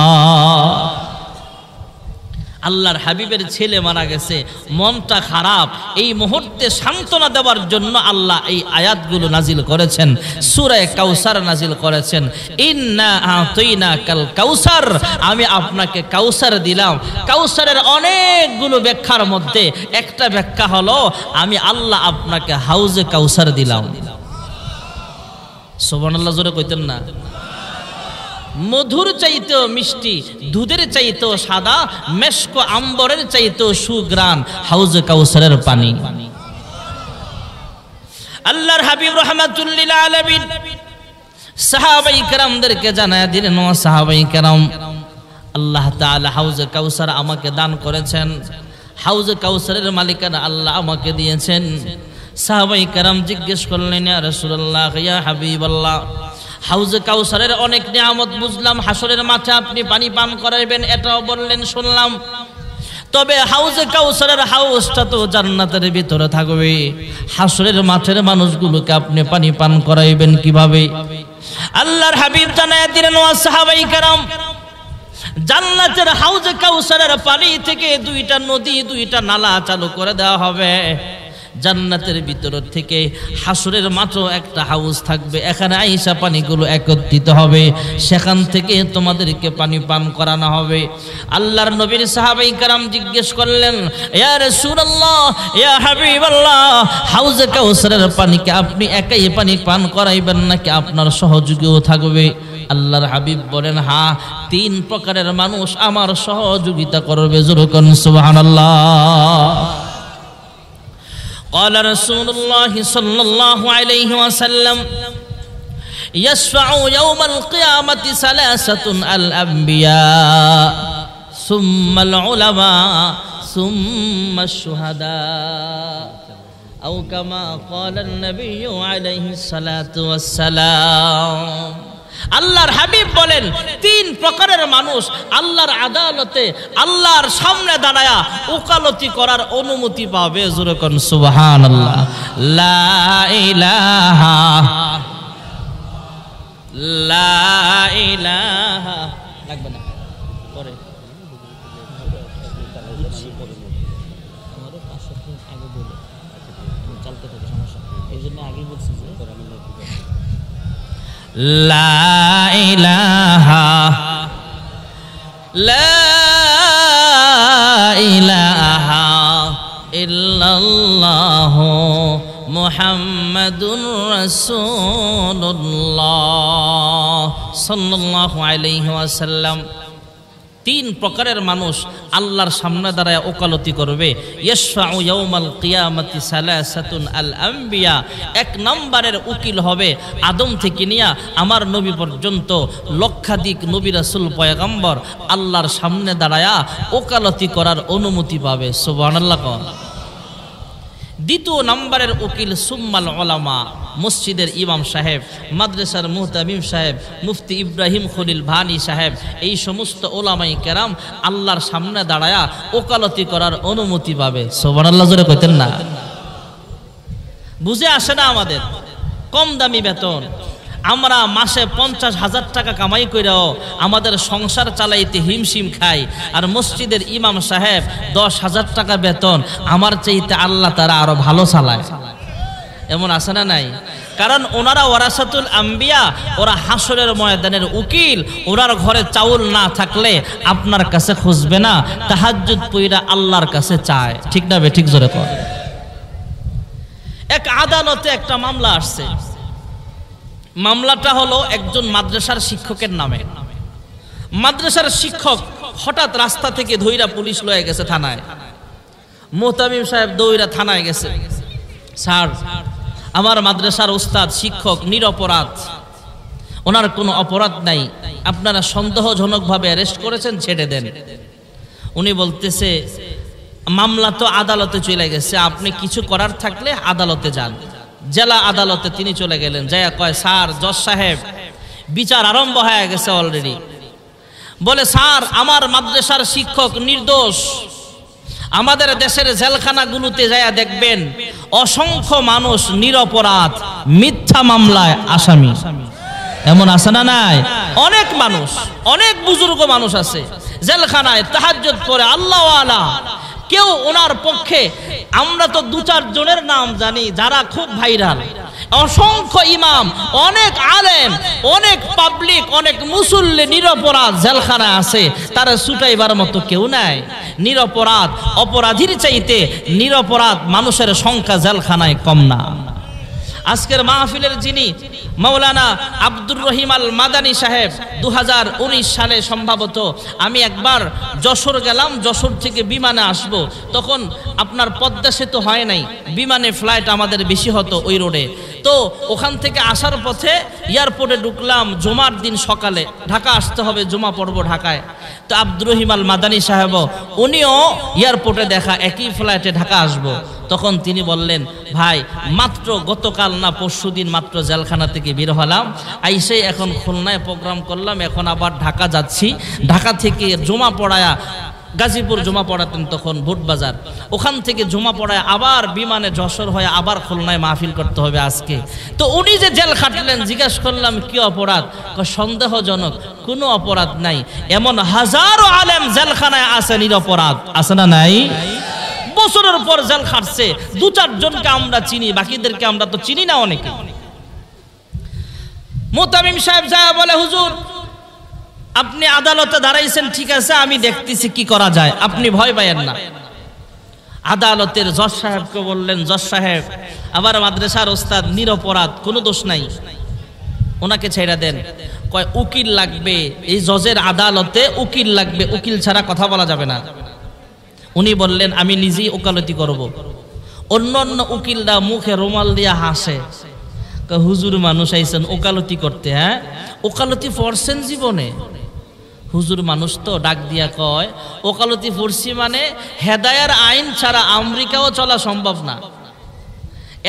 আল্লাহর হাবিবের ছেলে মারা গেছে, মনটা খারাপ। এই মুহূর্তে সান্ত্বনা দেওয়ার জন্য আল্লাহ এই আয়াতগুলো নাজিল করেছেন, সূরা কাউসার নাজিল করেছেন। ইন্না আ'তাইনাকাল কাউসার, আমি আপনাকে কাউসার দিলাম। কাউসারের অনেকগুলো ব্যাখ্যার মধ্যে একটা ব্যাখ্যা হলো, আমি আল্লাহ আপনাকে হাউজে কাউসার দিলাম। সুবহানাল্লাহ জোরে কইতেন না? মধুর চাইতেও মিষ্টি, দুধের চাইতেও সাদা, মেশক আম্বরের চাইতেও সুগ্রাণ হাউজে কাউসারের পানি। আল্লাহর হাবিব রাহমাতুল লিল আলামিন সাহাবায়ে কেরামদেরকে জানায়া দিলেন, ও সাহাবায়ে কেরাম, আল্লাহ তাআলা হাউজে কাউসার আমাকে দান করেছেন, হাউজে কাউসারের মালিকানা আল্লাহ আমাকে দিয়েছেন। সাহাবায়ে কেরাম জিজ্ঞেস করলেন, ইয়া রাসূলুল্লাহ, ইয়া হাবিবাল্লাহ, হাউজে কাউসারের অনেক নিয়ামত বুঝলাম, হাসরের মাঠে আপনি পানি পান করাইবেন এটাও বললেন, শুনলাম, তবে হাউজে কাউসারের হাউসটা তো জান্নাতের ভিতরে থাকবে, হাসরের মাঠের মানুষগুলোকে আপনি পানি পান করাইবেন কিভাবে? আল্লাহর হাবিব জানায়া দিলেন, ও সাহাবায়ে কেরাম, জান্নাতের হাউজে কাউসারের পানি থেকে 2টা নদী, 2টা নালা চালু করে দেওয়া হবে। জান্নাতের ভিতর থেকে হাসরের মাঠে একটা হাউস থাকবে, এখানে আয়েশা পানিগুলো একত্রিত হবে, সেখান থেকে তোমাদেরকে পানি পান করানো হবে। আল্লাহর নবীর সাহাবায়ে কেরাম জিজ্ঞেস করলেন, ইয়া রাসূলুল্লাহ, ইয়া হাবিবাল্লাহ, হাউজে কাউসারের পানিকে আপনি একাই পানি পান করাইবেন নাকি আপনার সহযোগীও থাকবে? আল্লাহর হাবিব বলেন, হ্যাঁ, 3 প্রকারের মানুষ আমার সহযোগিতা করবে। জোরে কোন সুবহানাল্লাহ। قال رسول الله صلى الله عليه وسلم يشفع يوم القيامة 3 الأنبياء ثم العلماء ثم الشهداء أو كما قال النبي عليه الصلاة والسلام। আল্লাহর হাবিব বলেন, 3 প্রকারের মানুষ আল্লাহর আদালতে আল্লাহর সামনে দাঁড়ায়া ওকালতি করার অনুমতি পাবে। জোরে কোন সুবহানাল্লাহ। লা ইলাহা, লা ইলাহা, লাগবে না পরে, লা ইলাহা ইল্লাল্লাহু মুহাম্মাদুর রাসূলুল্লাহ সাল্লাল্লাহু আলাইহি ওয়াসাল্লাম। তিন প্রকারের মানুষ আল্লাহর সামনে দাঁড়ায় ওকালতি করবে। ইয়াশফাউ ইয়াউমাল কিয়ামাতি সালাসাতুন আল আম্বিয়া, এক নম্বরের উকিল হবে আদম থেকে নিয়া আমার নবী পর্যন্ত লক্ষাধিক নবী রাসূল পয়গম্বর আল্লাহর সামনে দাঁড়ায়া ওকালতি করার অনুমতি পাবে। সুবহানাল্লাহ। দ্বিতীয় নম্বরের উকিল সুম্মাল উলামা, মসজিদের ইমাম সাহেব, মাদ্রাসার মুহতামিম সাহেব, মুফতি ইব্রাহিম খলিল ভানি সাহেব, এই সমস্ত ওলামাই কেরাম আল্লাহর সামনে দাঁড়ায়া ওকালতি করার অনুমতি পাবে। সুবহানাল্লাহ জোরে কইতেন না? বুঝে আসে না আমাদের কম দামি বেতন, আমরা মাসে 50,000 টাকা কামাই করেও আমাদের সংসার চালাইতে হিমশিম খাই, আর মসজিদের ইমাম সাহেব 10,000 টাকা বেতন, আমার চাইতে আল্লাহ তারা আরো ভালো চালায়। এমন আছে না নাই? কারণ ওনারা ওয়ারাসাতুল আম্বিয়া, ওরা হাসরের ময়দানের উকিল। ওনার ঘরে চাউল না থাকলে আপনার কাছে খুঁজবে না, তাহাজ্জুদ পইরা আল্লাহর কাছে চায়। ঠিক না বে ঠিক? জোরে কর। এক আদালতে একটা মামলা আসছে। মামলাটা হলো একজন মাদ্রাসার শিক্ষকের নামে। মাদ্রাসার শিক্ষক হঠাৎ রাস্তা থেকে ধইরা পুলিশ লয়ে গেছে থানায়। মুহতামিম সাহেব দৌড়া থানায় গেছে, স্যার আমার মাদ্রাসার উস্তাদ শিক্ষক নিরপরাধ, ওনার কোনো অপরাধ নাই, আপনারা সন্দেহজনকভাবে অ্যারেস্ট করেছেন, ছেড়ে দেন। উনি বলতেছে মামলা তো আদালতে চলে গেছে, আপনি কিছু করার থাকলে আদালতে যান। জেলা আদালতে তিনি চলে গেলেন, যাইয়া কয় স্যার জজ সাহেব বিচার আরম্ভ হয়ে গেছে অলরেডি। বলে স্যার আমার মাদ্রাসার শিক্ষক নির্দোষ, আমাদের দেশের জেলখানাগুলোতে যাইয়া দেখবেন অসংখ্য মানুষ নিরপরাধ মিথ্যা মামলায় আসামি। এমন আছে না নাই? অনেক মানুষ, অনেক বুজুর্গ মানুষ আছে জেলখানায় তাহাজ্জুদ পড়ে আল্লাহওয়ালা, কেউ ওনার পক্ষে, আমরা তো 2-4 জনের নাম জানি যারা খুব ভাইরাল, অসংখ্য ইমাম, অনেক আলেম, অনেক পাবলিক, অনেক মুসল্লি নিরপরাধ জেলখানায় আছে, তারা ছুটাইবার মতো কেউ নাই। নিরপরাধ অপরাধীর চাইতে নিরপরাধ মানুষের সংখ্যা জেলখানায় কম না। আজকের মাহফিলের যিনি মাওলানা আব্দুর রহিম আল মাদানী সাহেব, 2019 সালে সম্ভবত আমি একবার যশোর গেলাম, যশোর থেকে বিমানে আসব, তখন আপনার পদ্মা সেতু হয় নাই, বিমানে ফ্লাইট আমাদের বেশি হতো ওই রোডে। তো ওখান থেকে আসার পথে এয়ারপোর্টে ঢুকলাম, জুমার দিন সকালে ঢাকা আসতে হবে, জুমা পড়ব ঢাকায়। তো আব্দুর রহিম আল মাদানী সাহেব উনিও এয়ারপোর্টে দেখা, একই ফ্লাইটে ঢাকা আসব। তখন তিনি বললেন ভাই মাত্র গতকাল না পরশুদিন মাত্র জেলখানা থেকে বের হলাম, আইসে এখন খুলনায় প্রোগ্রাম করলাম, এখন আবার ঢাকা যাচ্ছি। ঢাকা থেকে জমা পড়ায়া, গাজীপুর জমা পড়াতেন তখন ভোটবাজার, ওখান থেকে জমা পড়ায় আবার বিমানে যশোর হয়ে আবার খুলনায় মাহফিল করতে হবে আজকে। তো উনি যে জেল খাটলেন, জিজ্ঞাসা করলাম কি অপরাধ? সন্দেহজনক, কোনো অপরাধ নাই। এমন হাজারো আলেম জেলখানায় আছে নিরপরাধ, আছে না নাই? বছরের পর জেল খাটছে, 2-4 জনকে আমরা চিনি, বাকিদেরকে আমরা তো চিনি না অনেকে। মুহতামিম সাহেব যায় বলে হুজুর আপনি আদালতে দাঁড়াইছেন, ঠিক আছে আমি দেখতেছি কি করা যায়, আপনি ভয় পাইয়েন না। আদালতের জজ সাহেবকে বললেন, জজ সাহেব আবার মাদ্রাসার ওস্তাদ নিরপরাধ, কোনো দোষ নাই, ওনাকে ছেড়ে দেন। কয় উকিল লাগবে, এই জজের আদালতে উকিল লাগবে, উকিল ছাড়া কথা বলা যাবে না। উনি বললেন আমি নিজেই ওকালতি করব। অন্য অন্য উকিলরা মুখে রুমাল দিয়া হাসে, হুজুর মানুষ আইছেন ওকালতি করতে, হ্যাঁ ওকালতি পড়ছেন জীবনে? হুজুর মানুষ তো ডাক দিয়া কয় ওকালতি পড়ছি মানে হেদায়ার আইন ছাড়া আমেরিকাও চলা সম্ভব না।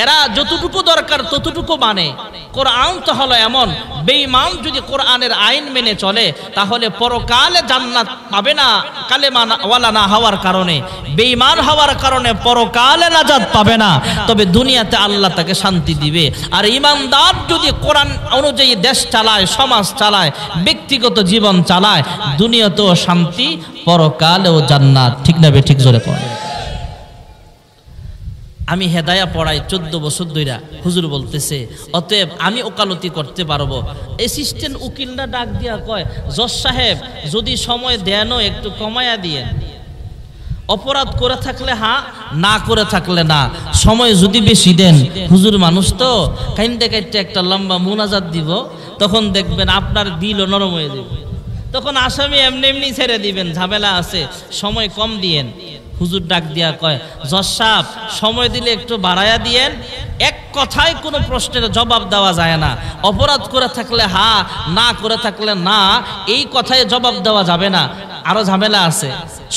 এরা যতটুকু দরকার ততটুকু মানে। কোরআন তো হলো এমন, বেঈমান যদি কোরআনের আইন মেনে চলে তাহলে পরকালে জান্নাত পাবে না, কালেমা ওয়ালা না হওয়ার কারণে, বেঈমান হওয়ার কারণে পরকালে নাজাত পাবে না, তবে দুনিয়াতে আল্লাহ তাকে শান্তি দিবে। আর ইমানদার যদি কোরআন অনুযায়ী দেশ চালায়, সমাজ চালায়, ব্যক্তিগত জীবন চালায়, দুনিয়াতেও শান্তি, পরকালেও জান্নাত। ঠিক না বে ঠিক? জোরে পড়ে। আমি হেদায়া পড়াই 14 বছর ধইরা, হুজুর বলতেছে অতএব আমি ওকালতি করতে পারবো। অ্যাসিস্ট্যান্ট উকিলরা ডাক দিয়া কয়, জজ সাহেব যদি সময় দেনও একটু কমায়া দিয়েন, অপরাধ করে থাকলে হ্যাঁ, না করে থাকলে না, সময় যদি বেশি দেন, হুজুর মানুষ তো কাইন্দে কাইতে একটা লম্বা মুনাজাত দিব, তখন দেখবেন আপনার দিলও নরম হয়ে যাবে, তখন আসামি এমনি এমনি ছেড়ে দিবেন, ঝামেলা আছে, সময় কম দিয়েন। হুজুর ডাক দিয়া কয়, জজ সাহেব সময় দিলে একটু বাড়ায়া দিয়েন, এক কথায় কোনো প্রশ্নের জবাব দেওয়া যায় না, অপরাধ করে থাকলে হ্যাঁ, না করে থাকলে না, এই কথায় জবাব দেওয়া যাবে না, আরো ঝামেলা আছে,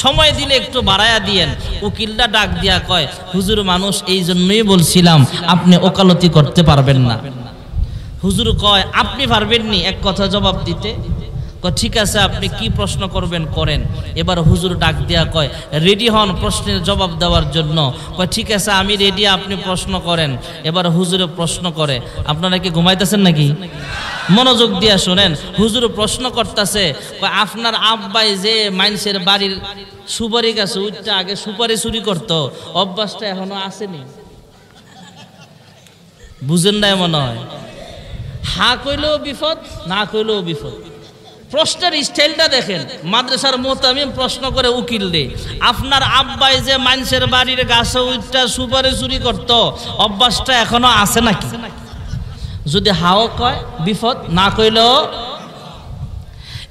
সময় দিলে একটু বাড়ায়া দিয়েন। উকিলটা ডাক দিয়া কয়, হুজুর মানুষ এই জন্যই বলছিলাম আপনি ওকালতি করতে পারবেন না। হুজুর কয়, আপনি পারবেননি এক কথা জবাব দিতে? ঠিক আছে, আপনি কি প্রশ্ন করবেন করেন। এবার হুজুর ডাক দেয়া কয়, রেডি হন প্রশ্নের জবাব দেওয়ার জন্য? কয় ঠিক আছে আমি রেডি, আপনি প্রশ্ন করেন। এবার হুজুরে প্রশ্ন করে, আপনারা কি ঘুমাইতেছেন নাকি? মনোযোগ দিয়া শোনেন। হুজুর প্রশ্ন করতেছে, আপনার আব্বাই যে মানুষের বাড়ির সুপারি গাছে উঠতে আগে সুপারি চুরি করতো, অভ্যাসটা এখনো আসেনি? বুঝেন না মনে হয়? হা কইলেও বিপদ, না কইলেও বিপদ। প্রশ্নের স্টাইলটা দেখেন, মাদ্রাসার মুতামিম প্রশ্ন করে উকিল রে, আপনার আব্বাই যে মানুষের বাড়ির গাছে উঠটা সুপারি চুরি করত, অভ্যাসটা এখনো আছে নাকি? যদি হাও কয় বিপদ, না কইলেও।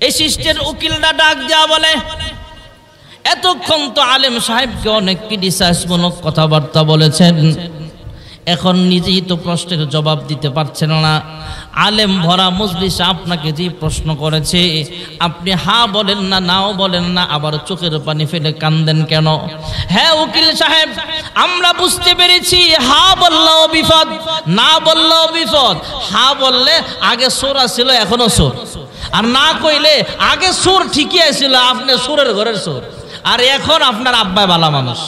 এই সিস্টের উকিলটা ডাক দেওয়া বলে, এতক্ষণ তো আলেম সাহেবকে অনেক ক্রিটিসাইজমূলক কথাবার্তা বলেছেন, এখন নিজেই তো প্রশ্নের জবাব দিতে পারছেন না। আলেম ভরা মজলিস আপনাকে যে প্রশ্ন করেছে, আপনি হা বলেন না, নাও বলেন না, আবার চোখের পানি ফেলে কান্দেন কেন? হ্যাঁ উকিল সাহেব, আমরা বুঝতে পেরেছি হা বললেও বিপদ, না বললেও বিপদ। হা বললে আগে সোর আসছিল, এখনো সোর, আর না কইলে আগে সোর ঠিকই আসছিল, আপনি সোরের ঘরের সোর, আর এখন আপনার আব্বাই ভালো মানুষ।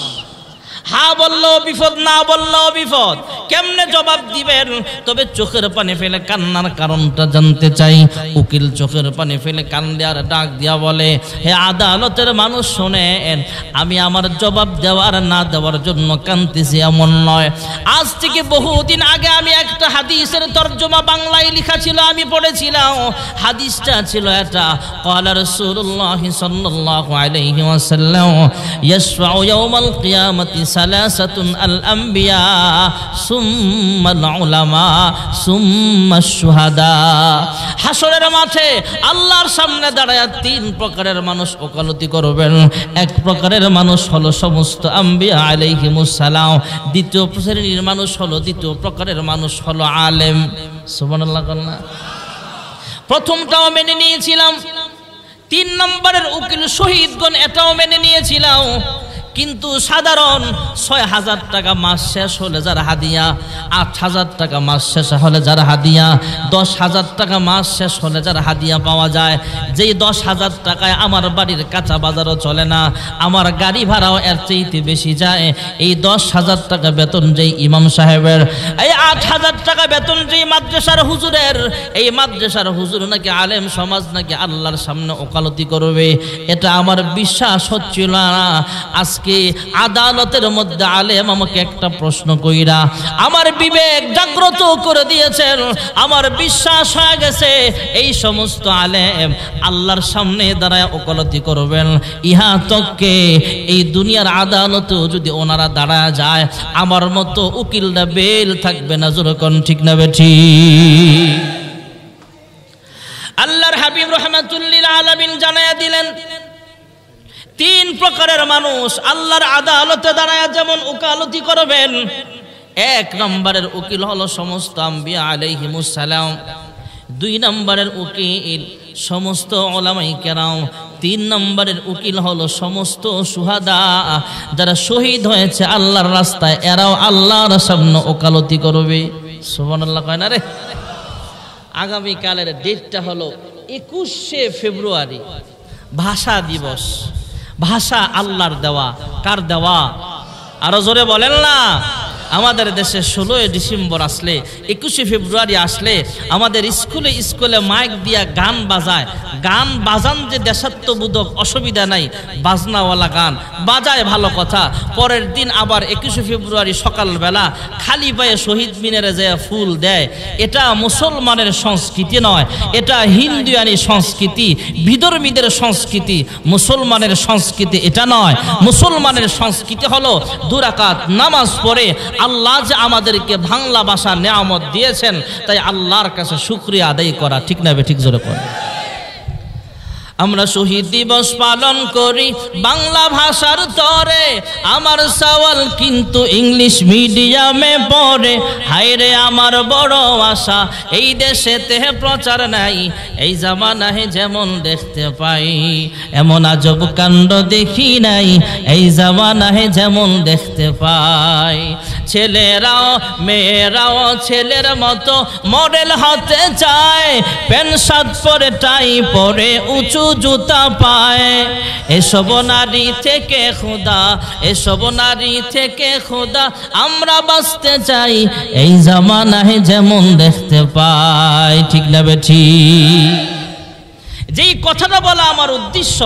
হা বললেও বিপদ, না বললেও বিপদ, কেমনে জবাব দিবেন? তবে চোখের পানি ফেলে কান্নার কারণটা জানতে চাই। উকিল চোখের পানি ফেলে কান্দে আর ডাক দিয়া বলে, হে আদালতের মানুষ শোনেন, আমি আমার জবাব দেওয়ার না দেওয়ার জন্য কাঁদতেছি এমন নয়। আজ থেকে বহুদিন আগে আমি একটা হাদিসের তরজমা বাংলায় লেখা ছিল, আমি পড়েছিলাম। হাদিসটা ছিল এটা, ক্বালা রাসূলুল্লাহ সাল্লাল্লাহু আলাইহি ওয়াসাল্লাম, ইয়াশফাউ ইয়াওমাল কিয়ামাতি সালাসাতুন আল আম্বিয়া সুম্মাল উলামা সুম্মাশ শুহাদা। হাসরের মাঠে আল্লাহর সামনে দাঁড়ায় 3 প্রকারের মানুষ ওকালতি করবেন। এক প্রকারের মানুষ হলো সমস্ত আম্বিয়া আলাইহিমুস সালাম, দ্বিতীয় শ্রেণীর মানুষ হলো, দ্বিতীয় প্রকারের মানুষ হলো আলেম। সুবহানাল্লাহ। প্রথমটাও মেনে নিয়েছিলাম, 3 নম্বরের উকিল শহীদগণ এটাও মেনে নিয়েছিলাম, কিন্তু সাধারণ 6,000 টাকা মাস শেষ হলে যার হাদিয়া, 8,000 টাকা মাস শেষ হলে যার হাদিয়া, 10,000 টাকা মাস শেষ হলে যার হাদিয়া পাওয়া যায়, যেই 10,000 টাকায় আমার বাড়ির কাঁচা বাজারও চলে না, আমার গাড়ি ভাড়াও এর চাইতে বেশি যায়, এই 10,000 টাকা বেতন যেই ইমাম সাহেবের, এই 8,000 টাকা বেতন যেই মাদ্রাসার হুজুরের, এই মাদ্রাসার হুজুর নাকি আলেম সমাজ নাকি আল্লাহর সামনে ওকালতি করবে, এটা আমার বিশ্বাস হচ্ছিল না। আজকে আদালতের মধ্যে আলেম আমাকে একটা প্রশ্ন কইরা আমার বিবেক জাগ্রত করে দিয়েছেন, আমার বিশ্বাস হয়ে গেছে এই সমস্ত আলেম আল্লাহর সামনে দাঁড়ায় ওকালতি করবেন। ইহা তককে এই দুনিয়ার আদালতেও যদি ওনারা দাঁড়ায় যায়, আমার মতো উকিলরা বেল থাকবে না। যেরকম ঠিক না বেঠি? আল্লাহর হাবিব রাহমাতুল্লিল আলামিন জানায়া দিলেন, 3 প্রকারের মানুষ আল্লাহর আদালতে দাঁড়ায় যেমন ওকালতি করবেন। 1 নম্বরের উকিল হলো সমস্ত আম্বিয়া আলাইহিমুস সালাম, 2 নম্বরের উকিল সমস্ত উলামায়ে কেরাম, 3 নম্বরের উকিল হলো সমস্ত শুহাদা, যারা শহীদ হয়েছে আল্লাহর রাস্তায়, এরাও আল্লাহর সামনে ওকালতি করবে। সুবহানাল্লাহ কয় না রে? আগামী কালের ডেটটা হলো 21শে ফেব্রুয়ারি, ভাষা দিবস। ভাষা আল্লাহর দেওয়া, কার দেওয়া? আরো জোরে বলেন না। আমাদের দেশে 16 ডিসেম্বর আসলে 21শে ফেব্রুয়ারি আসলে আমাদের স্কুলে স্কুলে মাইক দিয়া গান বাজায়। গান বাজান যে দেশাত্মবোধক, অসুবিধা নাই, বাজনাওয়ালা গান বাজায়, ভালো কথা। পরের দিন আবার 21শে ফেব্রুয়ারি সকালবেলা খালি পায়ে শহীদ মিনারে যায় ফুল দেয়। এটা মুসলমানের সংস্কৃতি নয়, এটা হিন্দুয়ানি সংস্কৃতি, বিধর্মীদের সংস্কৃতি। মুসলমানের সংস্কৃতি এটা নয়। মুসলমানের সংস্কৃতি হলো 2 রাকাত নামাজ পড়ে আল্লাহ যে আমাদেরকে বাংলা ভাষা নেয়ামত দিয়েছেন, তাই আল্লাহর কাছে শুকরিয়া আদায় করা। ঠিক না ঠিক জোরে করে। আমরা শহীদ দিবস পালন করি বাংলা ভাষার তরে, আমার সওয়াল কিন্তু ইংলিশ মিডিয়ামে পড়ে। হায়রে আমার বড় আশা এই দেশেতে প্রচার নাই, এই জামানায় যেমন দেখতে পাই এমন আজব কাণ্ড দেখি নাই, এই জামানায় যেমন দেখতে পাই। ছেলেরাও মেয়েরাও ছেলের মতো মডেল হতে চায়, প্যান্ট শার্ট পরে টাই পরে উঁচু জুতা পায়। এসব নারী থেকে খোদা, এসব নারী থেকে খোদা আমরা বাঁচতে চাই, এই জামানায় যেমন দেখতে পাই। ঠিক না বেঠি? যেই কথাটা বলা আমার উদ্দেশ্য,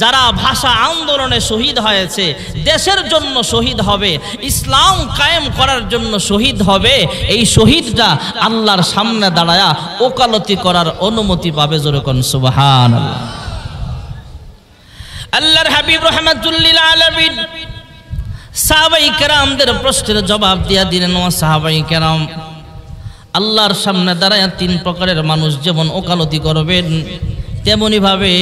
যারা ভাষা আন্দোলনে শহীদ হয়েছে, দেশের জন্য শহীদ হবে, ইসলাম কায়েম করার জন্য শহীদ হবে, এই শহীদটা আল্লাহর সামনে দাঁড়ায়া ওকালতি করার অনুমতি পাবে। জোরে কোন সুবহানাল্লাহ। আল্লাহর হাবিব রাহমাতুল্লিল আলামিন সাহাবায়ে কেরামদের প্রশ্নের জবাব দিয়া দিলেন, ও সাহাবায়ে কেরাম, আল্লাহর সামনে দাঁড়ায়া 3 প্রকারের মানুষ যেমন ওকালতি করবেন, তেমনি ভাবে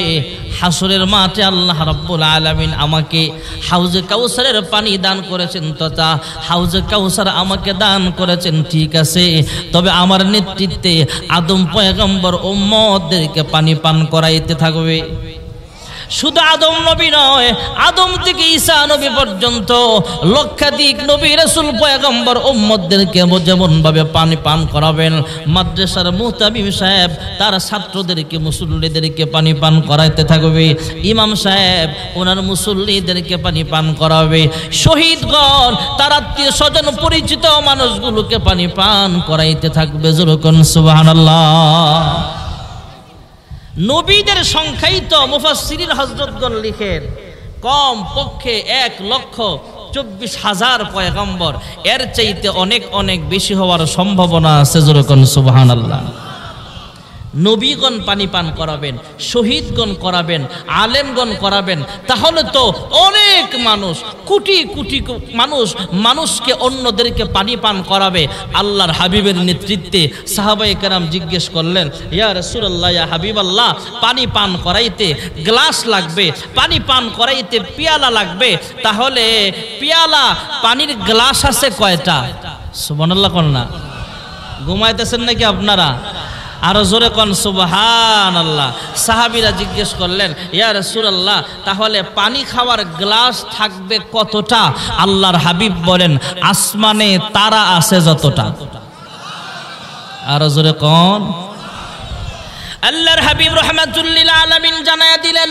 হাসরের মাঠে আল্লাহ রাব্বুল আলামিন আমাকে হাউজে কাউসারের পানি দান করেছেন, তথা হাউজে কাউসার আমাকে দান করেছেন, ঠিক আছে। তবে আমার নেতৃত্বে আদম পয়গম্বর উম্মতদেরকে পানি পান করাইতে থাকবে। শুধু আদম নবী নয়, আদম থেকে ঈসা নবী পর্যন্ত লক্ষাধিক নবী রাসূল পয়গম্বর উম্মতদেরকে যেমন ভাবে পানি পান করাবেন, মাদ্রাসার মুহতামিম সাহেব তার ছাত্রদেরকে মুসল্লিদেরকে পানি পান করাইতে থাকবে, ইমাম সাহেব ওনার মুসল্লিদেরকে পানি পান করাবে, শহীদগণ তার আত্মীয় স্বজন পরিচিত মানুষগুলোকে পানি পান করাইতে থাকবে। যেরকম সুবহানাল্লাহ। নবীদের সংখ্যাই তো মুফাসসিরিন হযরতগণ লিখেন কম পক্ষে 1,24,000 পয়গম্বর, এর চাইতে অনেক অনেক বেশি হওয়ার সম্ভাবনা আছে। যেরকম সুবহানাল্লাহ। নবীগণ পানি পান করাবেন, শহীদগণ করাবেন, আলেমগণ করাবেন, তাহলে তো অনেক মানুষ, কোটি কোটি মানুষকে অন্যদেরকে পানি পান করাবে। আল্লাহর হাবিবের নেতৃত্বে সাহাবায়ে কেরাম জিজ্ঞেস করলেন, ইয়া রাসূলুল্লাহ, ইয়া হাবিবাল্লাহ, পানি পান করাইতে গ্লাস লাগবে, পানি পান করাইতে পেয়ালা লাগবে, তাহলে পেয়ালা পানির গ্লাস আছে কয়টা? সুবহানাল্লাহ কোন না? ঘুমাইতেছেন নাকি আপনারা? আরো জোরে কোন সুবহানাল্লাহ। সাহাবীরা জিজ্ঞেস করলেন, ইয়া রাসূলুল্লাহ, তাহলে পানি খাওয়ার গ্লাস থাকবে কতটা? আল্লাহর হাবিব বলেন, আসমানে তারা আছে যতটা। আরো জোরে কোন? আল্লাহর হাবিব রাহমাতুল্লিল আলামিন জানায়া দিলেন,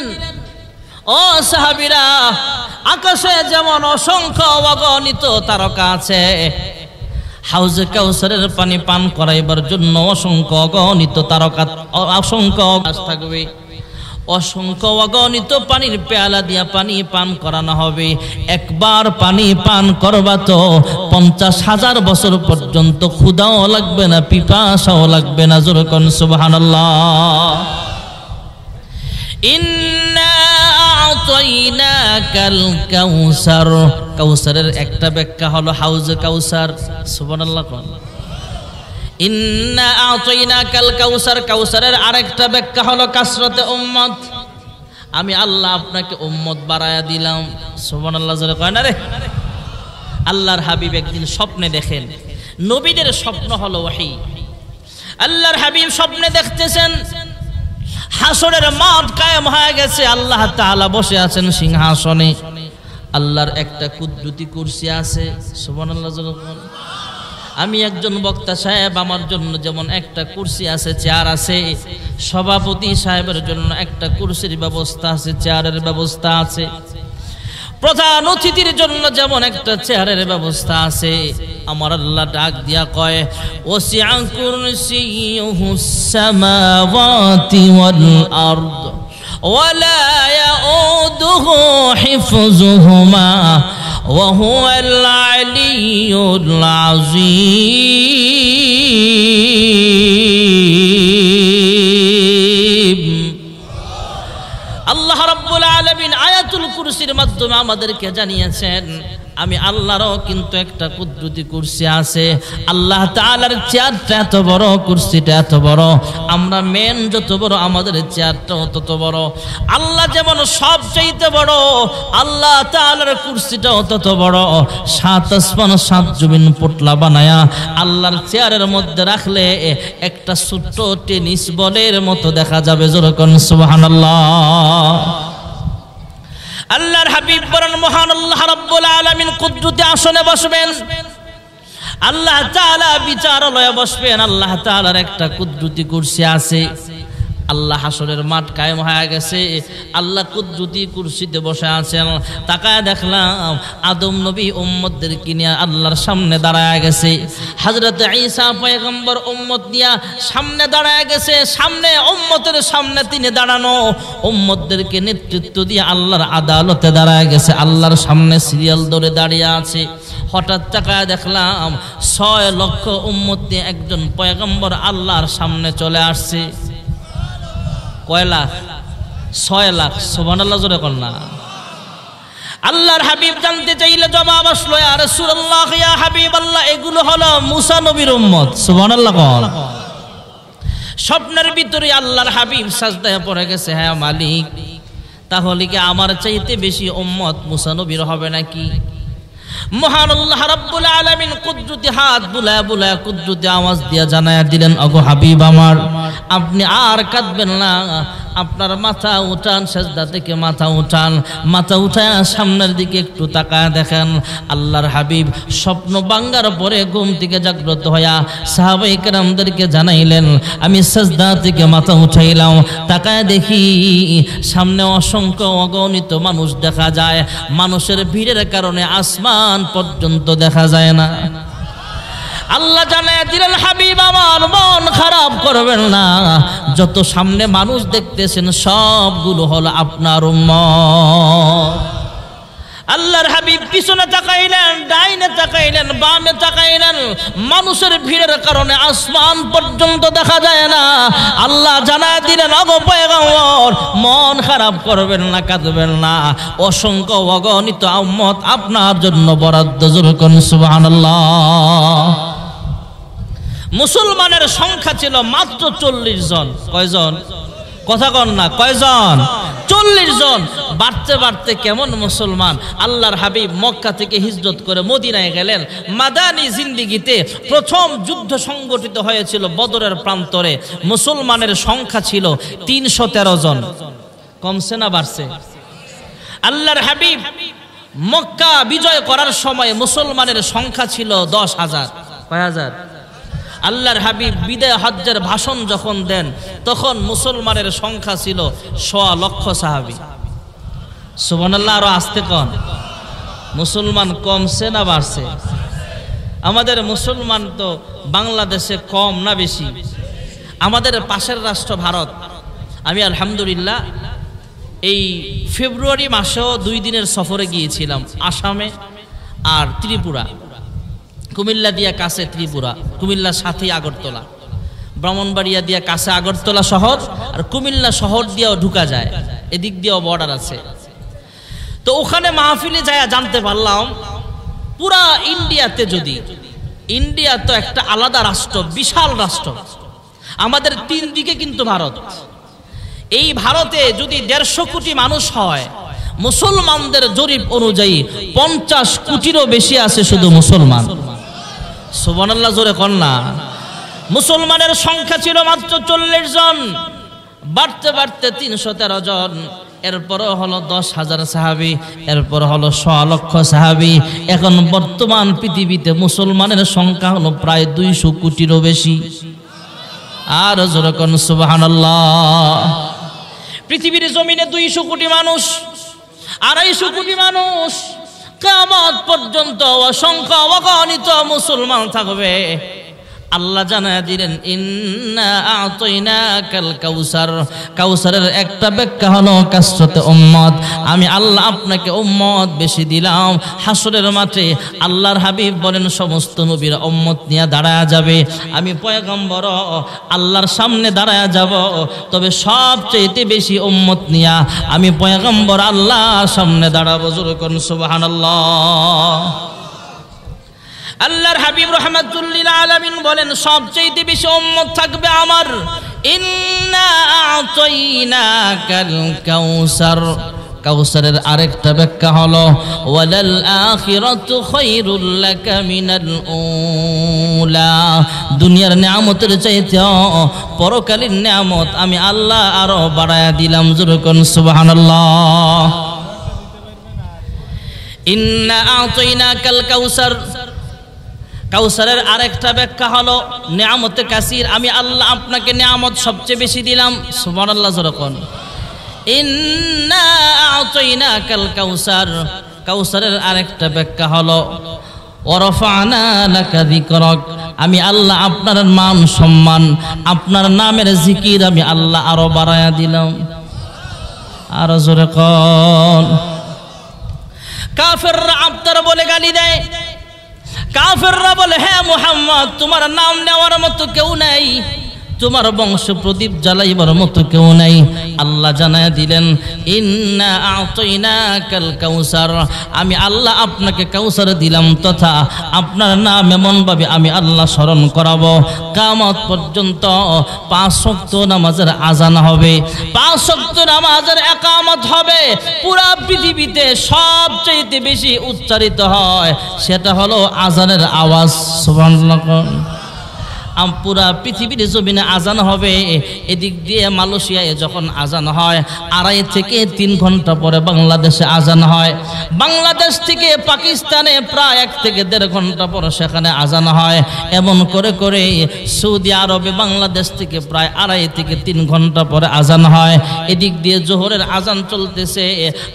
ও সাহাবীরা, আকাশে যেমন অসংখ্য অগণিত তারকা আছে, হাউজে কাউসারের পানি পান করাইবার জন্য অসংখ্য অগণিত তারকা, অসংখ্য গাছ থাকবে, অসংখ্য অগণিত পানির পেয়ালা দিয়া পানি পান করানো হবে। একবার পানি পান করবা তো 50,000 বছর পর্যন্ত ক্ষুধাও লাগবে না, পিপাসাও লাগবে না। যেরকম সুবহানাল্লাহ। ইন্না আ'তাইনাকাল কাউসার, কাউসারের একটা ব্যাখ্যা হলো হাউজে কাউসার। সুবহানাল্লাহ। ইন্না আ'তাইনাকাল কাউসার, কাউসারের আরেকটা ব্যাখ্যা হলো কাসরাতে উম্মত, আমি আল্লাহ আপনাকে উম্মত বাড়ায়া দিলাম। সুবহানাল্লাহ জোরে কয় না রে? আল্লাহর হাবিব একদিন স্বপ্নে দেখেন, নবীদের স্বপ্ন হলো ওহী। আল্লাহর হাবিব স্বপ্নে দেখতেছেন হাসরের মাঠ কায়েম হয়ে গেছে, আল্লাহ তাআলা বসে আছেন সিংহাসনে, আল্লাহর একটা কুদরতি কুরসি আছে। সুবহানাল্লাহ। আমি একজন বক্তা সাহেব, আমার জন্য যেমন একটা কুরসি আছে, চেয়ার আছে, সভাপতি সাহেবের জন্য একটা কুরসির ব্যবস্থা আছে, চেয়ারের ব্যবস্থা আছে। প্রধান অতিথির জন্য যেমন একটা চেয়ারের ব্যবস্থা আছে, আমার আল্লাহ ডাক দিয়া কয় ওয়াসিআ কুরসিয়ুহুস সামাওয়াতি ওয়াল আরদ ওয়ালা ইয়াউদুহু হিফযুহুমা ওয়া হুয়াল আলিয়্যুল আযীম। আল্লাহ রাব্বুল আলামিন আয়াতুল কুরসির মাধ্যমে আমাদেরকে জানিয়েছেন আমি আল্লাহরও কিন্তু একটা কুদরতি কুরসি আছে। আল্লাহ তাআলার চেয়ারটা এত বড়, কুরসিটা এত বড়, আমরা মেন যত বড় আমাদের চেয়ারটাও তত বড়। আল্লাহ যেমন সব চাইতে বড়, আল্লাহ তাআলার কুরসিটাও তত বড়। সাত আসমান সাত জমিন পোটলা বানায়া আল্লাহর চেয়ারের মধ্যে রাখলে একটা ছোট্ট টেনিস বলের মতো দেখা যাবে। জোরে কোন সুবহানাল্লাহ। আল্লাহর হাবিব বলেন মহান আল্লাহ রাব্বুল আলামিন কুদরতি আসনে বসবেন, আল্লাহ তাআলা বিচারালয়ে বসবেন। আল্লাহ তাআলার একটা কুদরতি কুরসি আছে। আল্লাহ হাসরের মাঠ কায়েম হয়ে গেছে, আল্লাহ কুদরতি কুরসিতে বসে আছেন। তাকায় দেখলাম আদম নবী উম্মতদেরকে নিয়ে আল্লাহর সামনে দাঁড়ায় গেছে। হযরত ঈসা পয়গম্বর উম্মত নিয়ে সামনে দাঁড়ায় গেছে। সামনে উম্মতের সামনে তিনি দাঁড়ানো, উম্মতদেরকে নেতৃত্ব দিয়ে আল্লাহর আদালতে দাঁড়ায় গেছে, আল্লাহর সামনে সিরিয়াল ধরে দাঁড়িয়ে আছে। হঠাৎ তাকায় দেখলাম 6 লক্ষ উম্মত নিয়ে একজন পয়গম্বর আল্লাহর সামনে চলে আসছে। কয় লাখ? 6 লাখ। সুবহানাল্লাহ জোরে কোন না। আল্লাহর হাবিব জানতে চাইলে জবাব আসলো ইয়া রাসূলুল্লাহ ইয়া হাবিবাল্লাহ এগুলো হলো মুসা নবীর উম্মত। সুবহানাল্লাহ কোন। স্বপ্নের ভিতরে আল্লাহর হাবিব সাজদায় পড়ে গেছে, হ্যাঁ মালিক তাহলে কি আমার চাইতে বেশি উম্মত মুসা নবীর হবে নাকি? মহান আল্লাহ রাব্বুল আলামিন কুদরতি হাত বুলায় বুলায় কুদরতি আওয়াজ দিয়া জানায়া দিলেন ওগো হাবিব আমার, আপনি আর কাঁদবেন না, আপনার মাথা উঠান, সেজদা থেকে মাথা উঠান, মাথা উঠায় সামনের দিকে একটু তাকায় দেখেন। আল্লাহর হাবিব স্বপ্ন ভাঙ্গার পরে ঘুম থেকে জাগ্রত হইয়া সাহাবায়ে কেরামদেরকে জানাইলেন আমি সেজদা থেকে মাথা উঠাইলাম, তাকায় দেখি সামনে অসংখ্য অগণিত মানুষ দেখা যায়, মানুষের ভিড়ের কারণে আসমান পর্যন্ত দেখা যায় না। আল্লাহ জানায় দিলেন হাবিব আমার মন খারাপ করবেন না, যত সামনে মানুষ দেখতেছেন সবগুলো হলো আপনার উম্মত। আল্লাহর হাবিব পিছনে তাকাইলেন, ডাইনে তাকাইলেন, বামে তাকাইলেন, মানুষের ভিড়ের কারণে আসমান পর্যন্ত দেখা যায় না। আল্লাহ জানায় দিলেন ওগো পয়গম্বর মন খারাপ করবেন না, কাঁদবেন না, অসংখ্য অগণিত উম্মত আপনার জন্য বরাদ্দ। জোরে কোন সুবহানাল্লাহ। মুসলমানের সংখ্যা ছিল মাত্র 40 জন। কয়জন? কথা কন না, কয়জন? 40 জন। বাড়তে বাড়তে কেমন মুসলমান। আল্লাহর হাবিব মক্কা থেকে হিজরত করে মদিনায় গেলেন। মাদানী জিন্দেগিতে প্রথম যুদ্ধ সংগঠিত হয়েছিল বদরের প্রান্তরে। মুসলমানের সংখ্যা ছিল 313 জন। কমছে না বাড়ছে? আল্লাহর হাবিব মক্কা বিজয় করার সময় মুসলমানের সংখ্যা ছিল 10,000। কয় হাজার? আল্লাহর হাবিব বিদায় হজ্জের ভাষণ যখন দেন তখন মুসলমানের সংখ্যা ছিল 1.25 লক্ষ সাহাবী। সুবহানাল্লাহ। আরো আসতে কোন। মুসলমান কমছে না বাড়ছে? আমাদের মুসলমান তো বাংলাদেশে কম না বেশি? আমাদের পাশের রাষ্ট্র ভারত, আমি আলহামদুলিল্লাহ এই ফেব্রুয়ারি মাসেও 2 দিনের সফরে গিয়েছিলাম আসামে আর ত্রিপুরা। কুমিল্লা দিয়া কাছে ত্রিপুরা, কুমিল্লার সাথেই আগরতলা, ব্রাহ্মণবাড়িয়া দিয়া কাছে আগরতলা শহর, আর কুমিল্লা শহর দিয়েও ঢুকা যায়, এদিক দিয়েও বর্ডার আছে। তো ওখানে মাহফিলে যায় জানতে পারলাম পুরা ইন্ডিয়াতে, যদি ইন্ডিয়া তো একটা আলাদা রাষ্ট্র, বিশাল রাষ্ট্র, আমাদের 3 দিকে কিন্তু ভারত। এই ভারতে যদি 150 কোটি মানুষ হয়, মুসলমানদের জরিপ অনুযায়ী 50 কোটিরও বেশি আছে শুধু মুসলমান। সুবহানাল্লাহ জোরে কোন না। মুসলমানের সংখ্যা ছিল মাত্র 40 জন, বাড়তে বাড়তে 313 জন, এরপরও হলো 10,000 সাহাবী, এরপর হলো 1.25 লক্ষ সাহাবী। এখন বর্তমান পৃথিবীতে মুসলমানের সংখ্যা হলো প্রায় 200 কোটিরও বেশি। আর জোরে কোন সুবহানাল্লাহ। পৃথিবীর জমিনে 200 কোটি মানুষ, 250 কোটি মানুষ, কিয়ামত পর্যন্ত অসংখ্য অগণিত মুসলমান থাকবে। আল্লাহ জানায় দিলেন ইন্না আ'তাইনাকাল কাউসার। কাউসারের একটা ব্যাখ্যা হলো কাসরাতে উম্মত। আমি আল্লাহ আপনাকে উম্মত বেশি দিলাম। হাসরের মাঠে আল্লাহর হাবিব বলেন সমস্ত নবীরা উম্মত নিয়ে দাঁড়ায়া যাবে, আমি পয়গম্বর আল্লাহর সামনে দাঁড়ায়া যাব, তবে সবচেয়ে বেশি উম্মত নিয়ে আমি পয়গম্বর আল্লাহর সামনে দাঁড়াবো। জোরে করুন সুবহানাল্লাহ। আল্লাহর হাবিব রাহমাতুল লিল আলামিন বলেন সবচেয়ে বেশি উম্মত থাকবে আমার। ইন্না আ'তাইনাকাল কাউসার। কাউসারের আরেকটা ব্যাখ্যা হলো ওয়ালাল আখিরাতু খায়রুল লাকা মিনাল উলা। দুনিয়ার নিয়ামতের চাইতে পরকালীন নিয়ামত আমি আল্লাহ আরো বাড়ায়া দিলাম। জোরে কোন সুবহানাল্লাহ। ইন্না আ'তাইনাকাল কাউসার। কাউসারের আরেকটা ব্যাখ্যা হলো নিয়ামতে কাসির। আমি আল্লাহ আপনাকে নিয়ামত সবচেয়ে বেশি দিলাম। সুবহানাল্লাহ জোরে কোন। ইন্না আ'তাইনাকাল কাউসার। কাউসারের আরেকটা ব্যাখ্যা হলো ওয়ারাফা'না লাকা যিকরাক। আমি আল্লাহ আপনার মান সম্মান, আপনার নামের জিকির আমি আল্লাহ আরো বাড়ায়া দিলাম। আর জোরে কোন। কাফেররা আপনার বলে গালি দেয়, কাফেররা বলে হে মুহাম্মদ তোমার নাম নেওয়ার মতো কেউ নাই, তোমার বংশ প্রদীপ জ্বালাইবার মতো কেউ নাই। আল্লাহ জানায় দিলেন ইন্না আ'তাইনাকাল কাউসার। আমি আল্লাহ আপনাকে কাউসার দিলাম, তথা আপনার নাম এমন ভাবে আমি আল্লাহ স্মরণ করাবো কিয়ামত পর্যন্ত 5 ওয়াক্ত নামাজের আজান হবে, 5 ওয়াক্ত নামাজের ইকামত হবে। পুরা পৃথিবীতে সবচেয়ে বেশি উচ্চারিত হয় সেটা হলো আজানের আওয়াজ। সুবহানাল্লাহ। পুরা পৃথিবীর জমিনে আজান হবে। এদিক দিয়ে মালয়েশিয়ায় যখন আজান হয় 2.5 থেকে 3 ঘন্টা পরে বাংলাদেশে আজান হয়। বাংলাদেশ থেকে পাকিস্তানে প্রায় 1 থেকে 1.5 ঘন্টা পরে সেখানে আজান হয়। এমন করে করে সৌদি আরবে বাংলাদেশ থেকে প্রায় 2.5 থেকে 3 ঘন্টা পরে আজান হয়। এদিক দিয়ে জোহরের আজান চলতেছে,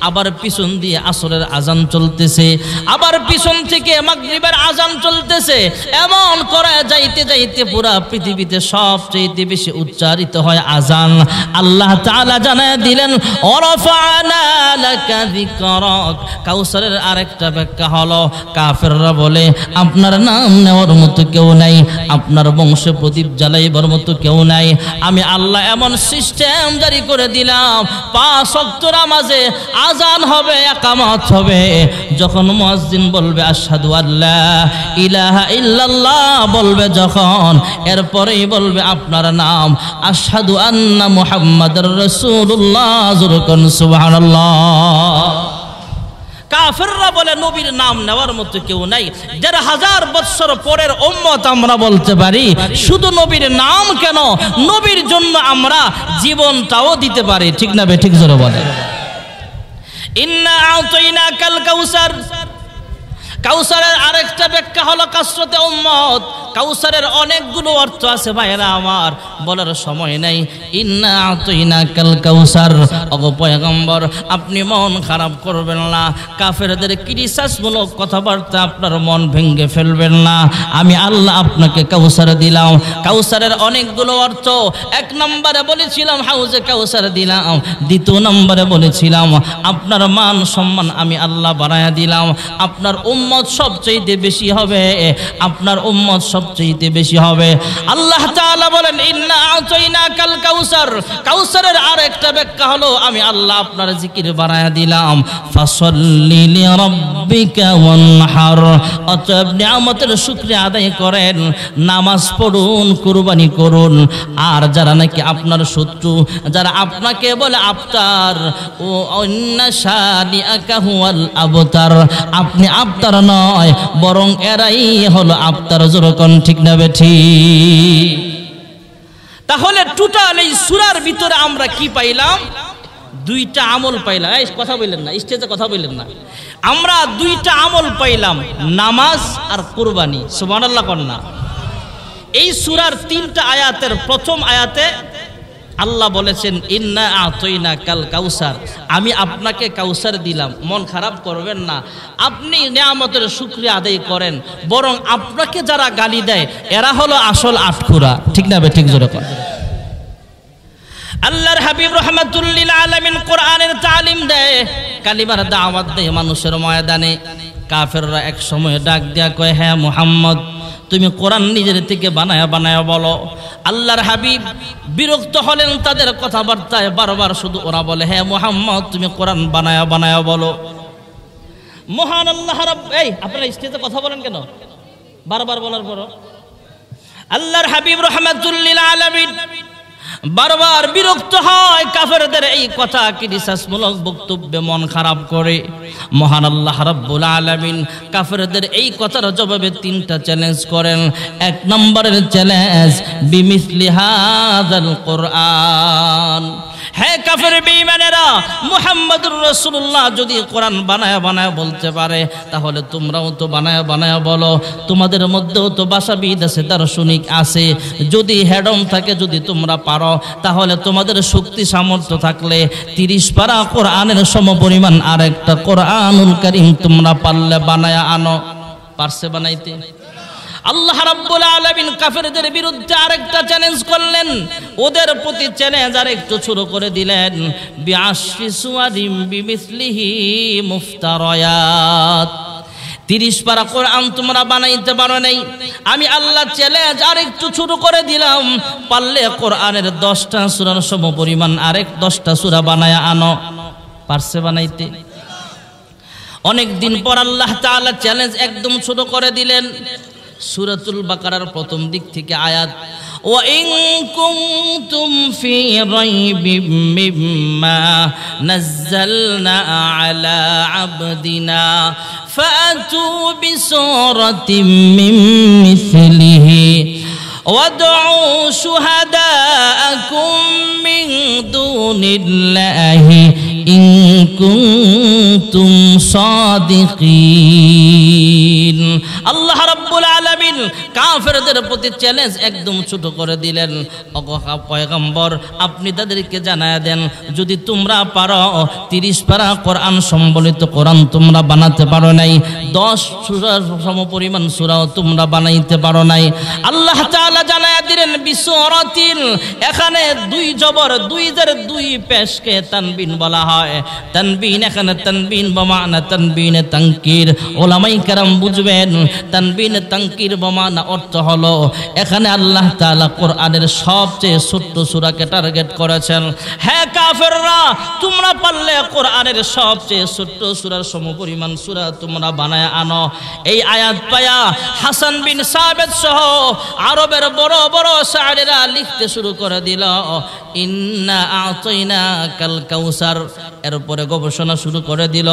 আবার পিছন দিয়ে আসরের আজান চলতেছে, আবার পিছন থেকে মাগরিবের আজান চলতেছে। এমন করে যাইতে যাইতে পুরা পৃথিবীতে সবচেয়ে বেশি উচ্চারিত হয় আজান। আল্লাহ তাআলা জানায় দিলেন ওয়ারাফা'না লাকা যিকরাক। কাউসারের আরেকটা ব্যাখ্যা হলো কাফেররা বলে আপনার নাম নেওয়ার মতো কেউ নাই, আপনার বংশে প্রদীপ জ্বালাইবার মতো কেউ নাই। আমি আল্লাহ এমন সিস্টেম জারি করে দিলাম 5 ওয়াক্ত নামাজে আজান হবে, ইকামত হবে। যখন মুয়াজ্জিন বলবে আশহাদু আল্লা ইলাহা ইল্লাল্লাহ বলবে যখন, এরপরেই বলবে আপনার নাম আশহাদু আন্না মুহাম্মাদুর রাসূলুল্লাহ। যুরকুন সুবহানাল্লাহ। কাফেররা বলে নবীর নাম নেওয়ার মতো কেউ নাই। 1500 বছর পরের উম্মত আমরা বলতে পারি শুধু নবীর নাম কেন, নবীর জন্য আমরা জীবনটাও দিতে পারি। ঠিক না বে ঠিক জোরে বলে। ইন্না আ'তাইনাকাল কাউসার। কাউসারের আরেকটা ব্যাখ্যা হলো কাসরাতে উম্মত। কাউসারের অনেকগুলো অর্থ আছে ভাইরা আমার, বলার সময় নাই। ইন্না আ'তাইনাকাল কাউসার। ওগো পয়গম্বর আপনি মন খারাপ করবেন না, কাফেরদের ক্রিটিসাইজমূলক কথাবার্তা আপনার মন ভেঙে ফেলবেন না। আমি আল্লাহ আপনাকে কাউসার দিলাম। কাউসারের অনেকগুলো অর্থ। 1 নম্বরে বলেছিলাম হাউজে কাউসার দিলাম, 2 নম্বরে বলেছিলাম আপনার মান সম্মান আমি আল্লাহ বাড়ায়া দিলাম, আপনার উম্মত সবচেয়ে বেশি হবে, আপনার উম্মত সবচেয়ে বেশি হবে। আল্লাহ তাআলা বলেন ইন্না আ'তাইনাকাল কাউসার। কাউসারের আরেকটা ব্যাখ্যা হলো আমি আল্লাহ আপনার জিকির বাড়ায়া দিলাম। ফাসাল্লি লিরাব্বিকা ওয়ানহার। অতএব নিয়ামতের শুকরিয়া আদায় করেন, নামাজ পড়ুন, কুরবানি করুন। আর যারা নাকি আপনার শত্রু, যারা আপনাকে বলে আবতার, ও ইন্না শানিআকা হুয়াল আবতার, আপনি আবতার নয় বরং এরাই হলো আবতার। যেরকম ঠিক না বেঠি? তাহলে টোটাল এই সূরার ভিতরে আমরা কি পাইলাম? 2টা আমল পাইলাম। এই কথা বললেন না, স্টেজে কথা বললেন না। আমরা 2টা আমল পাইলাম, নামাজ আর কুরবানি। সুবহানাল্লাহ কন্যা। এই সূরার 3টা আয়াতের প্রথম আয়াতে আল্লাহ বলেছেন ইন্না আতাইনা কাল কাউসার, আমি আপনাকে কাউসার দিলাম। মন খারাপ করবেন না, আপনি নিয়ামতের শুকরিয়া আদায় করেন। বরং আপনাকে যারা গালি দেয় এরা হলো আসল আটকুরা। ঠিক না? ঠিক জোরে কর। আল্লাহর হাবিব রাহমাতুল লিল আলামিন কোরআনের তালিম দেয়, কালিমার দাওয়াত দেয় মানুষের ময়দানে। কাফেররা এক সময় ডাক দেয়া কয়, হ্যাঁ মুহাম্মদ, তুমি কোরআন নিজের থেকে বানায়া বানায়া বলো। আল্লাহর হাবিব বিরক্ত হলেন তাদের কথাবার্তায়, বারবার শুধু ওরা বলে, হ্যাঁ মুহাম্মদ, তুমি কোরআন বানায়া বানায়া বলো। মহান আল্লাহ এই আপনারা স্টেজে কথা বলেন কেন বারবার বলার পর? আল্লাহর হাবিব রাহমাতুল লিল আলামিন বারবার বিরক্ত হয় কাফেরদের এই কথা ক্রিটিসাইজমূলক বক্তব্যে মন খারাপ করে। মহান আল্লাহ রাব্বুল আলামিন কাফেরদের এই কথার জবাবে 3টা চ্যালেঞ্জ করেন। 1 নম্বরের চ্যালেঞ্জ, বিমিসলি হাযাল কোরআন, হ্যাঁ কাফের বেঈমানেরা, মুহাম্মদুর রাসূলুল্লাহ যদি কোরআন বানায়া বানায়া বলতে পারে তাহলে তোমরাও তো বানায়া বানায়া বলো। তোমাদের মধ্যেও তো ভাষাবিদ আছে, দার্শনিক আছে। যদি হেডম থাকে, যদি তোমরা পারো, তাহলে তোমাদের শক্তি সামর্থ্য থাকলে 30 পারা কোরআনের সমপরিমাণ আরেকটা কোরআনুল কারীম তোমরা পারলে বানায়া আনো। পারছে বানাইতে? আল্লাহ রাব্বুল আলামিন কাফেরদের বিরুদ্ধে আরেকটা চ্যালেঞ্জ করলেন, ওদের প্রতি চ্যালেঞ্জ আরেকটু শুরু করে দিলেন, বিআশরি সুওয়ারিম বিমিসলিহি মুফতারায়াত। 30 পারা কোরআন তোমরা বানাইতে পারো নাই, আমি আল্লাহ চ্যালেঞ্জ আরেকটু শুরু করে দিলাম, পারলে কোরআনের 10টা সূরার সমপরিমাণ আরেক 10টা সূরা বানায়া আনো। পারছে বানাইতে? অনেক দিন পর আল্লাহ তাআলা চ্যালেঞ্জ একদম শুরু করে দিলেন। সূরাতুল বাকারার প্রথম দিক থেকে আয়াত, ওয়া ইন কুনতুম ফি রাইবিম মিম্মা নাযালনা আলা আবদিনা ফাতু বিসূরাতিম মিন মিসলিহি ওয়াদউ শুহাদাআকুম মিন দুনিল্লাহি ইন কুনতুম সাদিকিন। আল্লাহ রাব্বুল আলামিন কাফেরদের প্রতি চ্যালেঞ্জ একদম ছোট করে দিলেন। ওগো পয়গম্বর, আপনি তাদেরকে জানায়া দেন, যদি তোমরা পারো 30 পারা কোরআন সম্বলিত কোরআন তোমরা বানাতে পারো নাই, 10 সূরার সমপরিমাণ সূরাও তোমরা বানাইতে পারো নাই। আল্লাহ তাআলা জানায়া দিলেন বিসূরাতিন, এখানে 2 জবর 2 পেশকে তানবিন বলা হয়। তানবিন এখানে তানবিন বমানা তানবিন তানকির। উলামায়ে কেরাম বুঝবেন তানবিন তানকির বমানা অর্থ হলো এখানে আল্লাহ তাআলা কোরআনের সবচেয়ে ছোট্ট সূরাকে টার্গেট করেছেন। হ্যাঁ কাফেররা, তোমরা পারলে কোরআনের সবচেয়ে ছোট্ট সূরার সমপরিমাণ সূরা তোমরা বানায় আনো। এই আয়াত পায়া হাসান বিন সাবিত সহ আরবের বড় বড় শায়েরেরা লিখতে শুরু করে দিল, ইন্না আতাইনাকাল কাউসার। এরপরে গবেষণা শুরু করে দিল,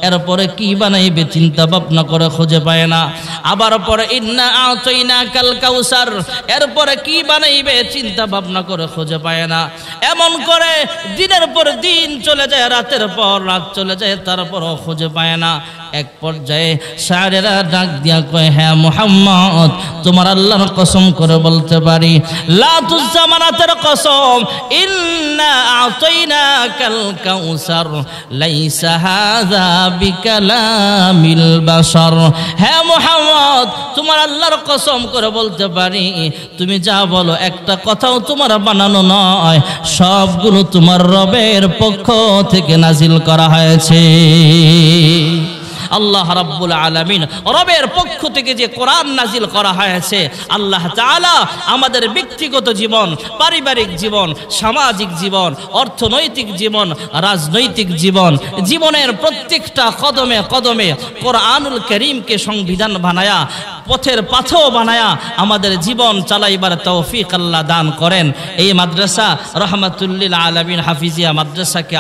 এরপরে কি বানাইবে চিন্তা ভাবনা করে খুঁজে পায় না। আবার পরে ইন্না আতাইনাকাল কাউসার, এরপরে কি বানাইবে চিন্তা ভাবনা করে খুঁজে পায় না। এমন করে দিনের পর দিন চলে যায়, রাতের পর রাত চলে যায়, তারপরও খুঁজে পায় না। এক পর্যায়ে শায়েরেরা ডাক দিয়া কয়, হ্যাঁ মুহাম্মদ, তোমার আল্লাহর কসম করে বলতে পারি, লাতুজ জামানাতের কসম, ইন্না আতাইনাকাল কাউসার লাইসা হাযা বিকালামিল বাশার। হ্যাঁ মুহাম্মদ, তোমার আল্লাহর কসম করে বলতে পারি, তুমি যা বলো একটা কথাও তোমার বানানো নয়, সবগুলো তোমার রবের পক্ষ থেকে নাজিল করা হয়েছে। আল্লাহ রাব্বুল আলামিন রবের পক্ষ থেকে যে কোরআন নাজিল করা হয়েছে, আল্লাহ তাআলা আমাদের ব্যক্তিগত জীবন, পারিবারিক জীবন, সামাজিক জীবন, অর্থনৈতিক জীবন, রাজনৈতিক জীবন, জীবনের প্রত্যেকটা কদমে কদমে কোরআনুল কারীমকে সংবিধান বানায়া, পথের পাথেও বানায়া আমাদের জীবন চালাইবার তৌফিক আল্লাহ দান করেন। এই মাদ্রাসা রহমাতুল লিল আলামিন হাফিজিয়া মাদ্রাসাকে